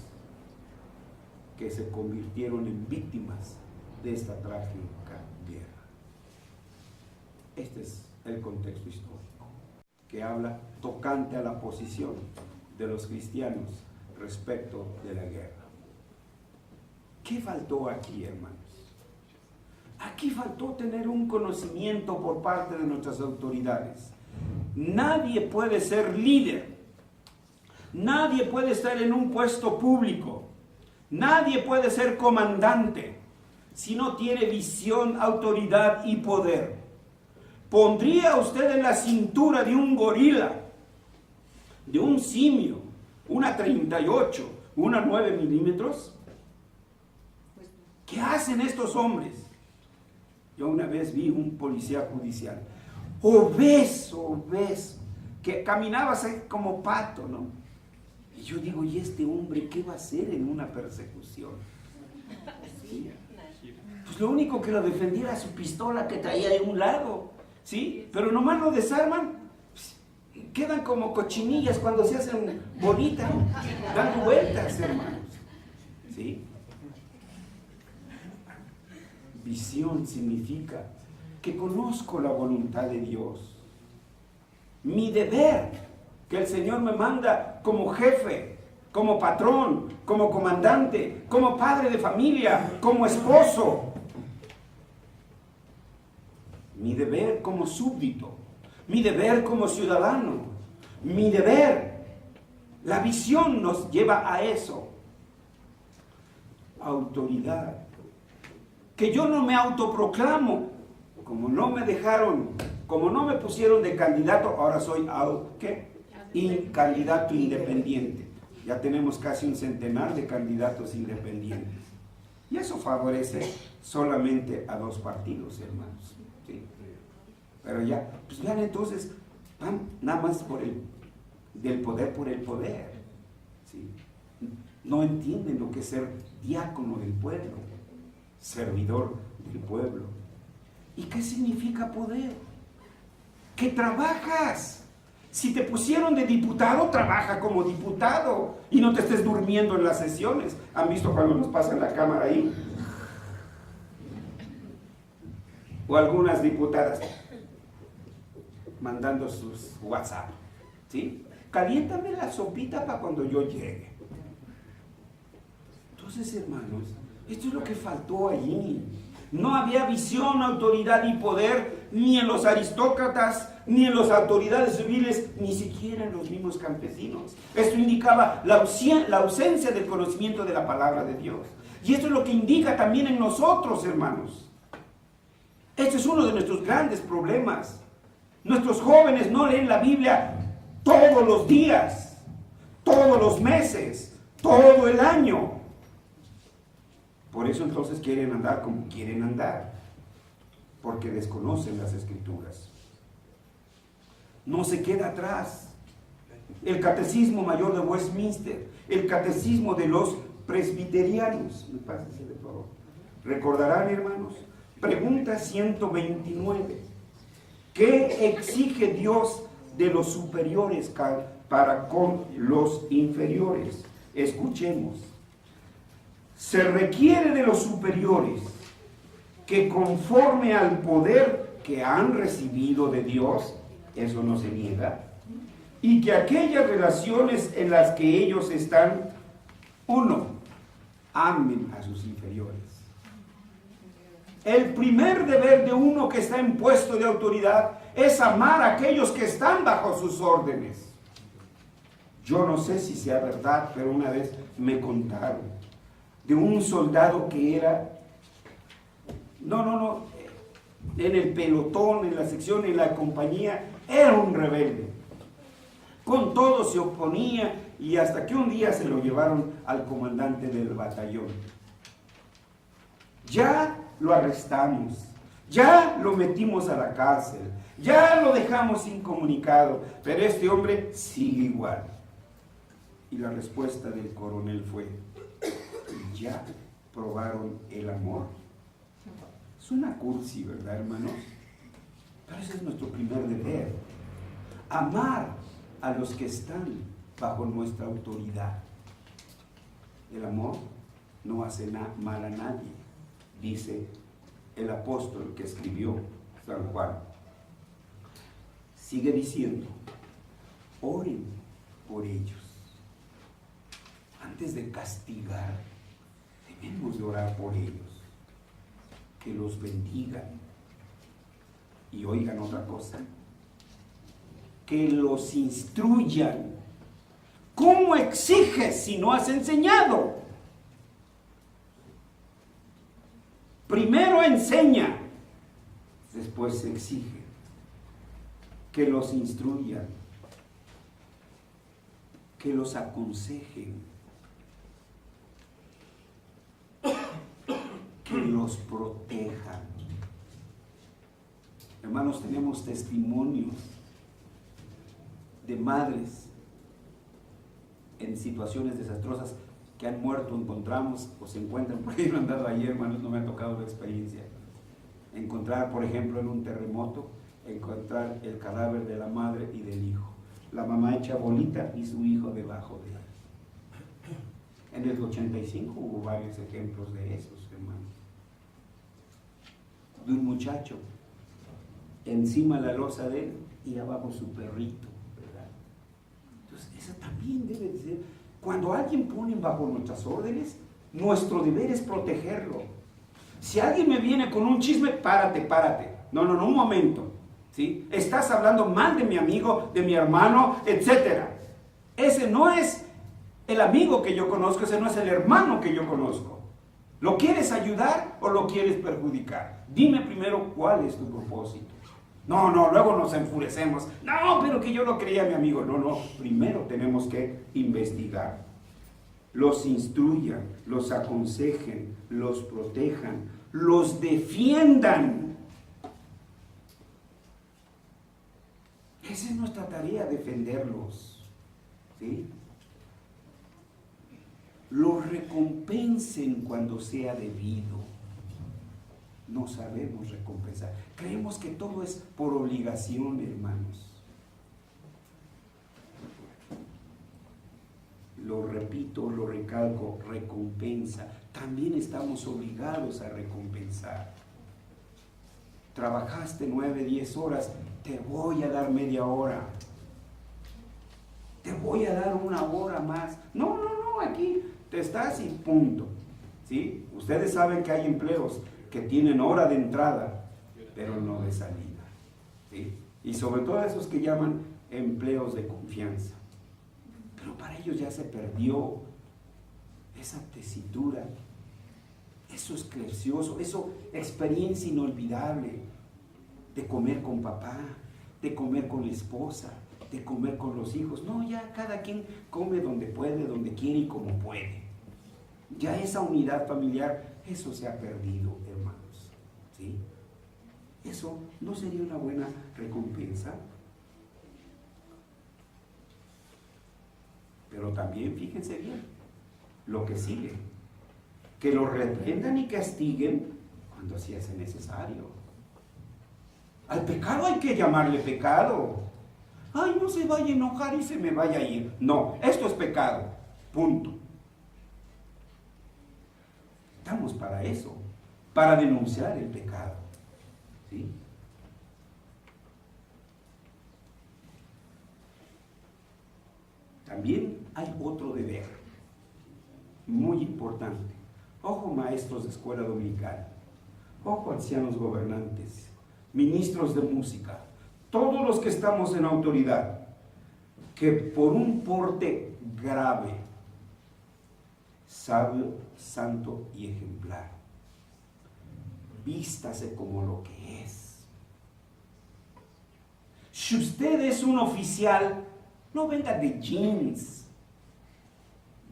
que se convirtieron en víctimas de esta trágica guerra. Este es el contexto histórico que habla tocante a la posición de los cristianos respecto de la guerra. ¿Qué faltó aquí, hermanos? Aquí faltó tener un conocimiento por parte de nuestras autoridades. Nadie puede ser líder. Nadie puede estar en un puesto público. Nadie puede ser comandante si no tiene visión, autoridad y poder. ¿Pondría usted en la cintura de un gorila, de un simio, una 38, una 9 milímetros? ¿Qué hacen estos hombres? Yo una vez vi un policía judicial, obeso, que caminaba así como pato, ¿no? Y yo digo, ¿y este hombre qué va a hacer en una persecución? ¿Sí? Pues lo único que lo defendía era su pistola que traía de un lado, ¿sí? Pero nomás lo desarman, pues, quedan como cochinillas cuando se hacen bolitas, dando vueltas, hermanos, ¿sí? Visión significa que conozco la voluntad de Dios. Mi deber que el Señor me manda como jefe, como patrón, como comandante, como padre de familia, como esposo. Mi deber como súbdito, mi deber como ciudadano, mi deber. La visión nos lleva a eso. Autoridad. Que yo no me autoproclamo, como no me dejaron, como no me pusieron de candidato, ahora soy candidato independiente. Ya tenemos casi un centenar de candidatos independientes. Y eso favorece solamente a 2 partidos, hermanos. ¿Sí? Pero ya, pues vean entonces, van nada más del poder por el poder. ¿Sí? No entienden lo que es ser diácono del pueblo, servidor del pueblo. ¿Y qué significa poder? Que trabajas. Si te pusieron de diputado, trabaja como diputado y no te estés durmiendo en las sesiones. ¿Han visto cuando nos pasan la cámara ahí? O algunas diputadas mandando sus WhatsApp, ¿sí? Caliéntame la sopita para cuando yo llegue. Entonces, hermanos, esto es lo que faltó allí. No había visión, autoridad y poder ni en los aristócratas, ni en las autoridades civiles, ni siquiera en los mismos campesinos. Esto indicaba la ausencia del conocimiento de la palabra de Dios. Y esto es lo que indica también en nosotros, hermanos. Este es uno de nuestros grandes problemas. Nuestros jóvenes no leen la Biblia todos los días, todos los meses, todo el año. Por eso entonces quieren andar como quieren andar, porque desconocen las Escrituras. No se queda atrás el Catecismo Mayor de Westminster, el Catecismo de los Presbiterianos. ¿Me pasa ese, por favor? ¿Recordarán, hermanos? Pregunta 129. ¿Qué exige Dios de los superiores para con los inferiores? Escuchemos. Se requiere de los superiores que conforme al poder que han recibido de Dios, eso no se niega, y que aquellas relaciones en las que ellos están, uno, amen a sus inferiores. El primer deber de uno que está en puesto de autoridad es amar a aquellos que están bajo sus órdenes. Yo no sé si sea verdad, pero una vez me contaron de un soldado que era, en el pelotón, en la sección, en la compañía, era un rebelde. Con todo se oponía y hasta que un día se lo llevaron al comandante del batallón. Ya lo arrestamos, ya lo metimos a la cárcel, ya lo dejamos incomunicado, pero este hombre sigue igual. Y la respuesta del coronel fue: ya probaron el amor. Es una cursi, ¿verdad, hermanos? Pero ese es nuestro primer deber. Amar a los que están bajo nuestra autoridad. El amor no hace mal a nadie, dice el apóstol que escribió San Juan. Sigue diciendo: oren por ellos. Antes de castigar, debemos de orar por ellos. que los bendigan. Y oigan otra cosa, que los instruyan. ¿Cómo exiges si no has enseñado? Primero enseña, después exige. Que los instruyan, que los aconsejen, que los protejan. Hermanos, tenemos testimonios de madres en situaciones desastrosas que han muerto, encontramos o se encuentran, porque yo he andado ayer, hermanos, no me ha tocado la experiencia. Encontrar, por ejemplo, en un terremoto, encontrar el cadáver de la madre y del hijo. La mamá hecha bolita y su hijo debajo de él. En el 85 hubo varios ejemplos de esos, hermanos. De un muchacho, encima la losa de él y abajo su perrito, ¿verdad? Entonces, esa también debe de ser. Cuando alguien pone bajo nuestras órdenes, nuestro deber es protegerlo. Si alguien me viene con un chisme, párate. No, un momento. ¿Sí? Estás hablando mal de mi amigo, de mi hermano, etc. Ese no es el amigo que yo conozco, ese no es el hermano que yo conozco. ¿Lo quieres ayudar o lo quieres perjudicar? Dime primero cuál es tu propósito. No, luego nos enfurecemos. No, pero que yo no creía mi amigo. No, primero tenemos que investigar. Los instruyan, los aconsejen, los protejan, los defiendan. Esa es nuestra tarea, defenderlos. ¿Sí? Los recompensen cuando sea debido. No sabemos recompensar. Creemos que todo es por obligación, hermanos. Lo repito, lo recalco, recompensa. También estamos obligados a recompensar. Trabajaste 9, 10 horas, te voy a dar media hora. Te voy a dar 1 hora más. No, aquí te estás y punto. ¿Sí? Ustedes saben que hay empleos que tienen hora de entrada, pero no de salida. ¿Sí? Y sobre todo esos que llaman empleos de confianza. Pero para ellos ya se perdió esa tesitura, eso esclercioso, eso experiencia inolvidable de comer con papá, de comer con la esposa, de comer con los hijos. No, ya cada quien come donde puede, donde quiere y como puede. Ya esa unidad familiar, eso se ha perdido, hermanos. ¿Sí? Eso no sería una buena recompensa. Pero también fíjense bien lo que sigue, que lo reprendan y castiguen cuando así hace necesario. Al pecado hay que llamarle pecado. Ay, no se vaya a enojar y se me vaya a ir. No, esto es pecado, punto. Estamos para eso, para denunciar el pecado. ¿Sí? También hay otro deber, muy importante. Ojo, maestros de escuela dominical, ojo, ancianos gobernantes, ministros de música, todos los que estamos en autoridad, que por un porte grave, sabio, santo y ejemplar, vístase como lo que es. Si usted es un oficial, no venga de jeans,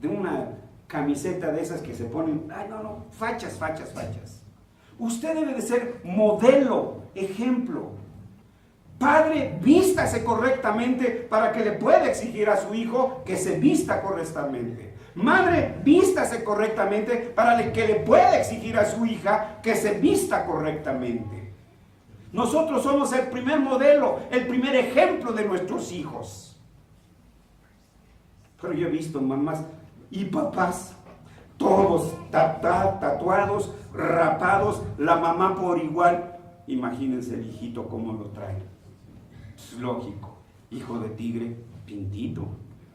de una camiseta de esas que se ponen, fachas. Usted debe de ser modelo, ejemplo. Padre, vístase correctamente para que le pueda exigir a su hijo que se vista correctamente. Madre, vístase correctamente para que le pueda exigir a su hija que se vista correctamente. Nosotros somos el primer modelo, el primer ejemplo de nuestros hijos. Pero yo he visto mamás y papás, todos tatuados, rapados, la mamá por igual. Imagínense el hijito cómo lo trae. Es lógico, hijo de tigre, pintito,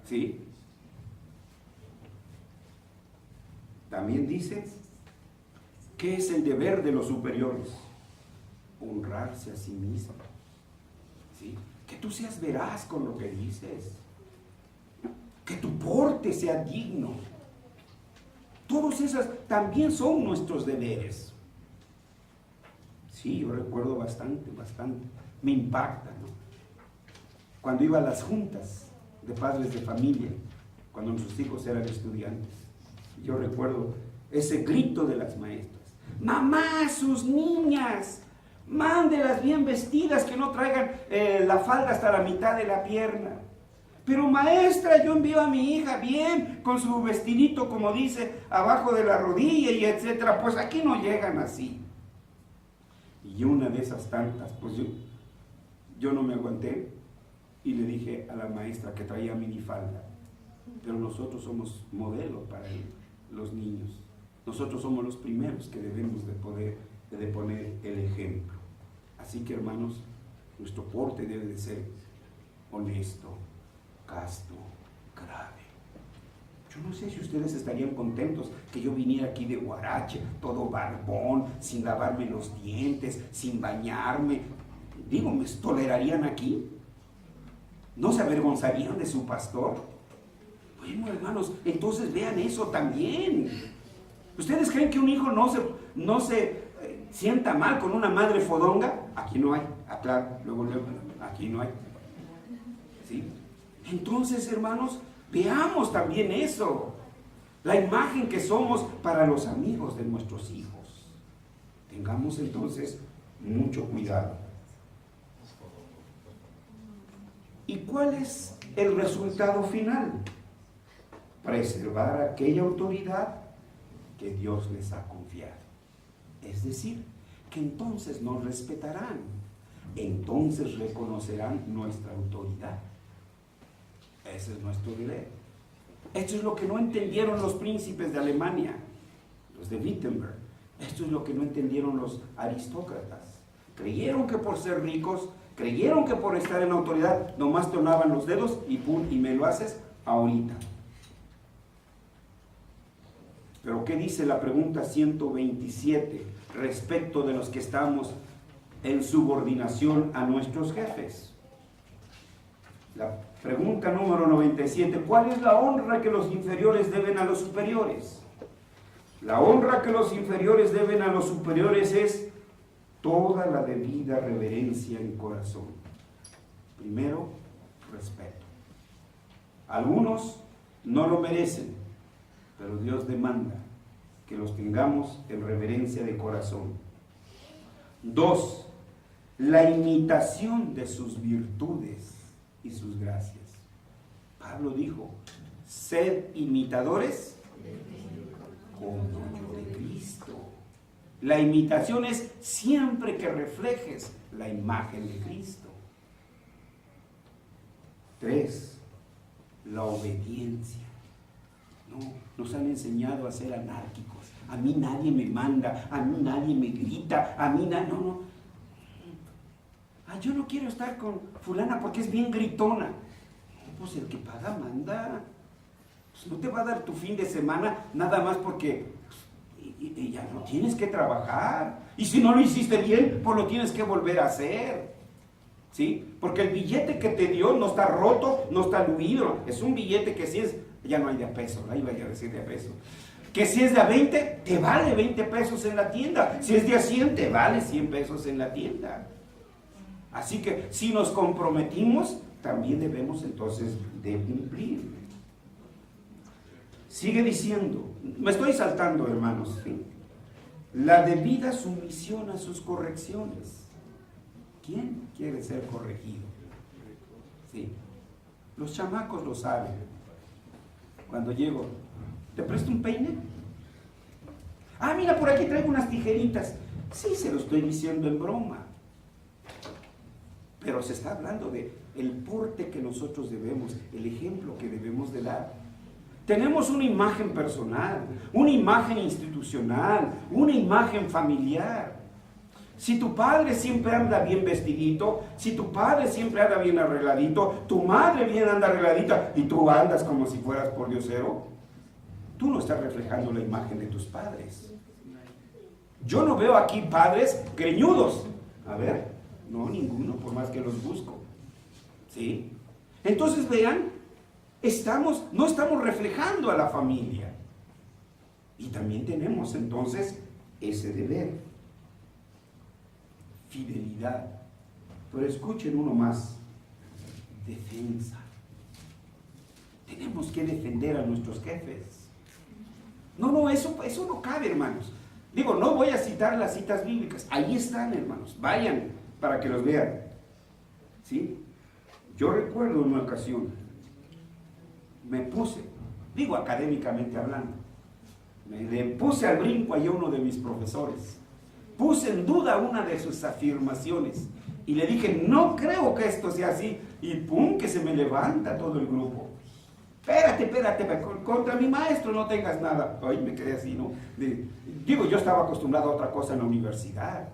¿sí? También dice ¿Qué es el deber de los superiores? Honrarse a sí mismo. ¿Sí? Que tú seas veraz con lo que dices. Que tu porte sea digno. Todas esas también son nuestros deberes. Sí, yo recuerdo bastante. Me impacta, ¿no? Cuando iba a las juntas de padres de familia, cuando nuestros hijos eran estudiantes, yo recuerdo ese grito de las maestras: mamá, sus niñas, mándelas bien vestidas, que no traigan la falda hasta la mitad de la pierna. Pero maestra, yo envío a mi hija bien, con su vestidito, como dice, abajo de la rodilla y etcétera. Pues aquí no llegan así. Y una de esas tantas, pues yo no me aguanté y le dije a la maestra que traía minifalda: pero nosotros somos modelo para los niños. Nosotros somos los primeros que debemos de poner el ejemplo. Así que, hermanos, nuestro porte debe de ser honesto, casto, grave. Yo no sé si ustedes estarían contentos que yo viniera aquí de guarache, todo barbón, sin lavarme los dientes, sin bañarme. Digo, ¿me tolerarían aquí? ¿No se avergonzarían de su pastor? Bueno, hermanos, entonces vean eso también. ¿Ustedes creen que un hijo no se sienta mal con una madre fodonga? Aquí no hay, aclaro, luego, aquí no hay. ¿Sí? Entonces, hermanos, veamos también eso. La imagen que somos para los amigos de nuestros hijos. Tengamos entonces mucho cuidado. ¿Y cuál es el resultado final? Preservar aquella autoridad que Dios les ha confiado. Es decir, que entonces nos respetarán, entonces reconocerán nuestra autoridad. Ese es nuestro deber. Esto es lo que no entendieron los príncipes de Alemania, los de Wittenberg. Esto es lo que no entendieron los aristócratas. Creyeron que por ser ricos, creyeron que por estar en autoridad, nomás tronaban los dedos y pum, y me lo haces ahorita. Pero ¿qué dice la pregunta 127 respecto de los que estamos en subordinación a nuestros jefes? La pregunta número 97, ¿cuál es la honra que los inferiores deben a los superiores? La honra que los inferiores deben a los superiores es toda la debida reverencia en corazón. Primero, respeto. Algunos no lo merecen, pero Dios demanda que los tengamos en reverencia de corazón. 2, la imitación de sus virtudes y sus gracias. Pablo dijo: sed imitadores como yo de Cristo. La imitación es siempre que reflejes la imagen de Cristo. 3, la obediencia. No, nos han enseñado a ser anárquicos. A mí nadie me manda, a mí nadie me grita, a mí nadie... No. Yo no quiero estar con fulana porque es bien gritona. Pues el que paga manda. Pues no te va a dar tu fin de semana nada más porque y ya no tienes que trabajar. Y si no lo hiciste bien, pues lo tienes que volver a hacer. ¿Sí? Porque el billete que te dio no está roto, no está aluido. Es un billete que si es, ya no hay de a peso, ahí iba a decir de a peso. Que si es de a 20, te vale 20 pesos en la tienda. Si es de a 100, te vale 100 pesos en la tienda. Así que si nos comprometimos, también debemos entonces de cumplir. Sigue diciendo, me estoy saltando, hermanos, ¿sí? La debida sumisión a sus correcciones. ¿Quién quiere ser corregido? Sí. Los chamacos lo saben. Cuando llego, ¿te presto un peine? Mira, por aquí traigo unas tijeritas. Sí, se lo estoy diciendo en broma. Pero se está hablando de el porte que nosotros debemos, el ejemplo que debemos de dar. Tenemos una imagen personal, una imagen institucional, una imagen familiar. Si tu padre siempre anda bien vestidito, si tu padre siempre anda bien arregladito, tu madre bien anda arregladita y tú andas como si fueras pordiosero, tú no estás reflejando la imagen de tus padres. Yo no veo aquí padres greñudos. A ver, no, ninguno, por más que los busco. ¿Sí? Entonces vean, no estamos reflejando a la familia. Y también tenemos entonces ese deber. Fidelidad. Pero escuchen uno más. Defensa. Tenemos que defender a nuestros jefes. No, eso no cabe, hermanos. Digo, no voy a citar las citas bíblicas. Ahí están, hermanos. Vayan para que los vean. ¿Sí? Yo recuerdo una ocasión, me puse, digo académicamente hablando, me puse al brinco a uno de mis profesores. Puse en duda una de sus afirmaciones y le dije, no creo que esto sea así. Y pum, que se me levanta todo el grupo. Espérate, contra mi maestro no tengas nada. Ay, me quedé así, ¿no? Digo, yo estaba acostumbrado a otra cosa en la universidad.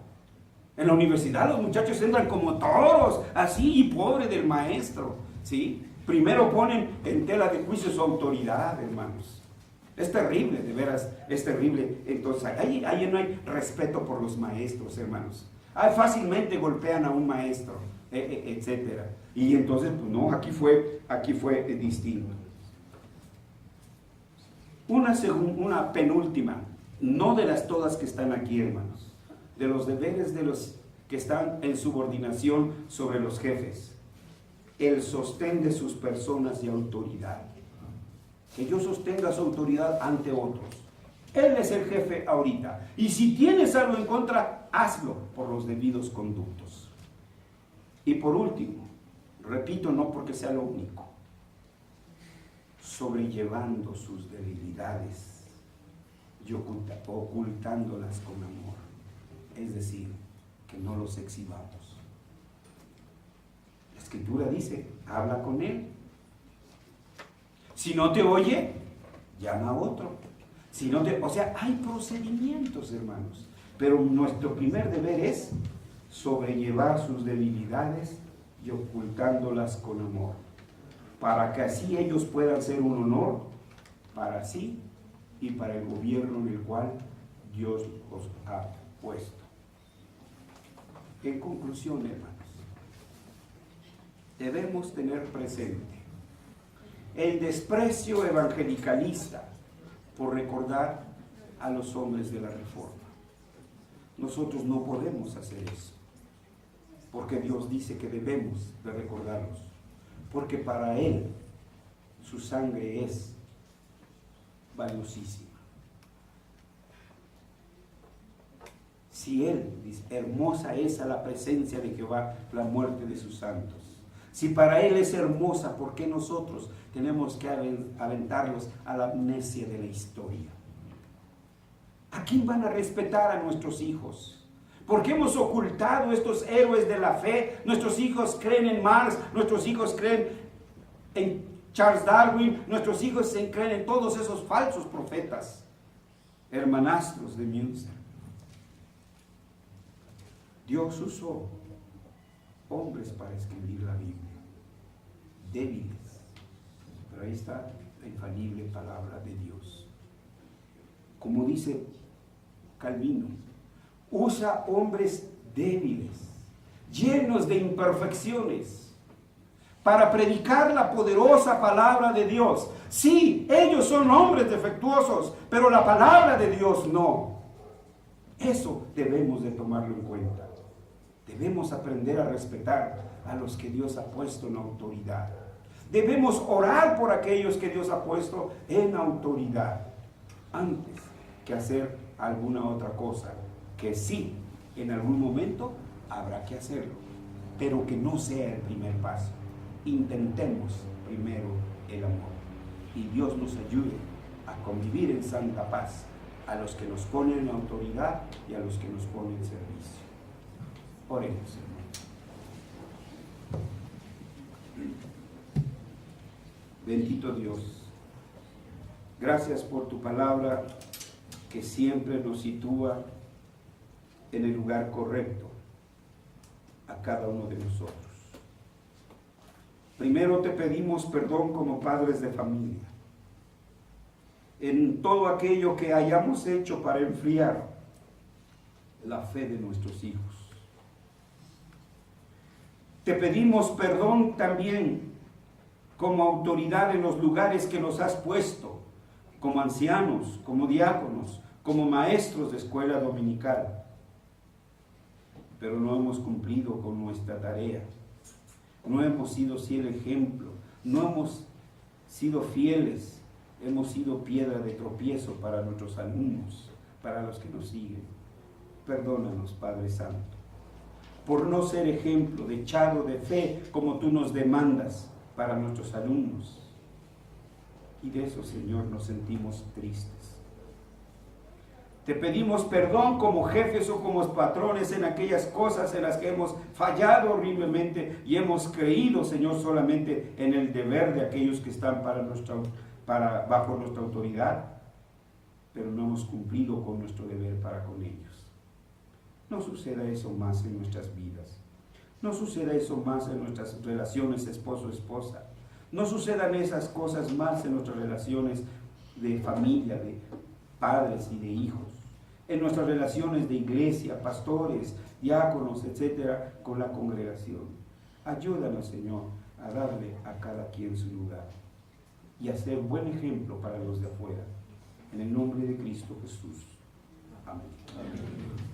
En la universidad los muchachos entran como toros, así, y pobre del maestro, ¿sí? Primero ponen en tela de juicio su autoridad, hermanos. Es terrible, de veras, es terrible. Entonces, ahí no hay respeto por los maestros, hermanos. Fácilmente golpean a un maestro, etcétera. Y entonces, pues no, aquí fue distinto. Una penúltima, no de las todas que están aquí, hermanos, de los deberes de los que están en subordinación sobre los jefes. El sostén de sus personas y autoridad. Que yo sostenga su autoridad ante otros. Él es el jefe ahorita. Y si tienes algo en contra, hazlo por los debidos conductos. Y por último, repito, no porque sea lo único, sobrellevando sus debilidades y ocultándolas con amor. Es decir, que no los exhibamos. La Escritura dice, habla con él. Si no te oye, llama a otro. O sea, hay procedimientos, hermanos. Pero nuestro primer deber es sobrellevar sus debilidades y ocultándolas con amor, para que así ellos puedan ser un honor para sí y para el gobierno en el cual Dios los ha puesto. En conclusión, hermanos, debemos tener presente el desprecio evangelicalista por recordar a los hombres de la Reforma. Nosotros no podemos hacer eso, porque Dios dice que debemos de recordarlos, porque para Él su sangre es valiosísima. Si Él dice, hermosa es a la presencia de Jehová la muerte de sus santos. Si para Él es hermosa, ¿por qué nosotros tenemos que aventarlos a la amnesia de la historia? ¿A quién van a respetar a nuestros hijos? ¿Por qué hemos ocultado estos héroes de la fe? Nuestros hijos creen en Marx, nuestros hijos creen en Charles Darwin, nuestros hijos creen en todos esos falsos profetas, hermanastros de Münster. Dios usó hombres para escribir la Biblia, débiles, pero ahí está la infalible palabra de Dios. Como dice Calvino, usa hombres débiles, llenos de imperfecciones, para predicar la poderosa palabra de Dios. Sí, ellos son hombres defectuosos, pero la palabra de Dios no. Eso debemos de tomarlo en cuenta. Debemos aprender a respetar a los que Dios ha puesto en autoridad. Debemos orar por aquellos que Dios ha puesto en autoridad, antes que hacer alguna otra cosa, que sí, en algún momento habrá que hacerlo, pero que no sea el primer paso. Intentemos primero el amor, y Dios nos ayude a convivir en santa paz a los que nos ponen en autoridad y a los que nos ponen en servicio. Oremos, hermanos. Bendito Dios, gracias por tu palabra que siempre nos sitúa en el lugar correcto a cada uno de nosotros. Primero te pedimos perdón como padres de familia en todo aquello que hayamos hecho para enfriar la fe de nuestros hijos. Te pedimos perdón también como autoridad en los lugares que nos has puesto, como ancianos, como diáconos, como maestros de escuela dominical. Pero no hemos cumplido con nuestra tarea. No hemos sido fiel ejemplo. No hemos sido fieles. Hemos sido piedra de tropiezo para nuestros alumnos, para los que nos siguen. Perdónanos, Padre Santo, por no ser ejemplo dechado de fe como tú nos demandas para nuestros alumnos. Y de eso, Señor, nos sentimos tristes. Te pedimos perdón como jefes o como patrones en aquellas cosas en las que hemos fallado horriblemente y hemos creído, Señor, solamente en el deber de aquellos que están bajo nuestra autoridad, pero no hemos cumplido con nuestro deber para con ellos. No suceda eso más en nuestras vidas. No suceda eso más en nuestras relaciones esposo-esposa. No sucedan esas cosas más en nuestras relaciones de familia, de padres y de hijos. En nuestras relaciones de iglesia, pastores, diáconos, etcétera, con la congregación. Ayúdanos, Señor, a darle a cada quien su lugar y a ser buen ejemplo para los de afuera. En el nombre de Cristo Jesús. Amén. Amén.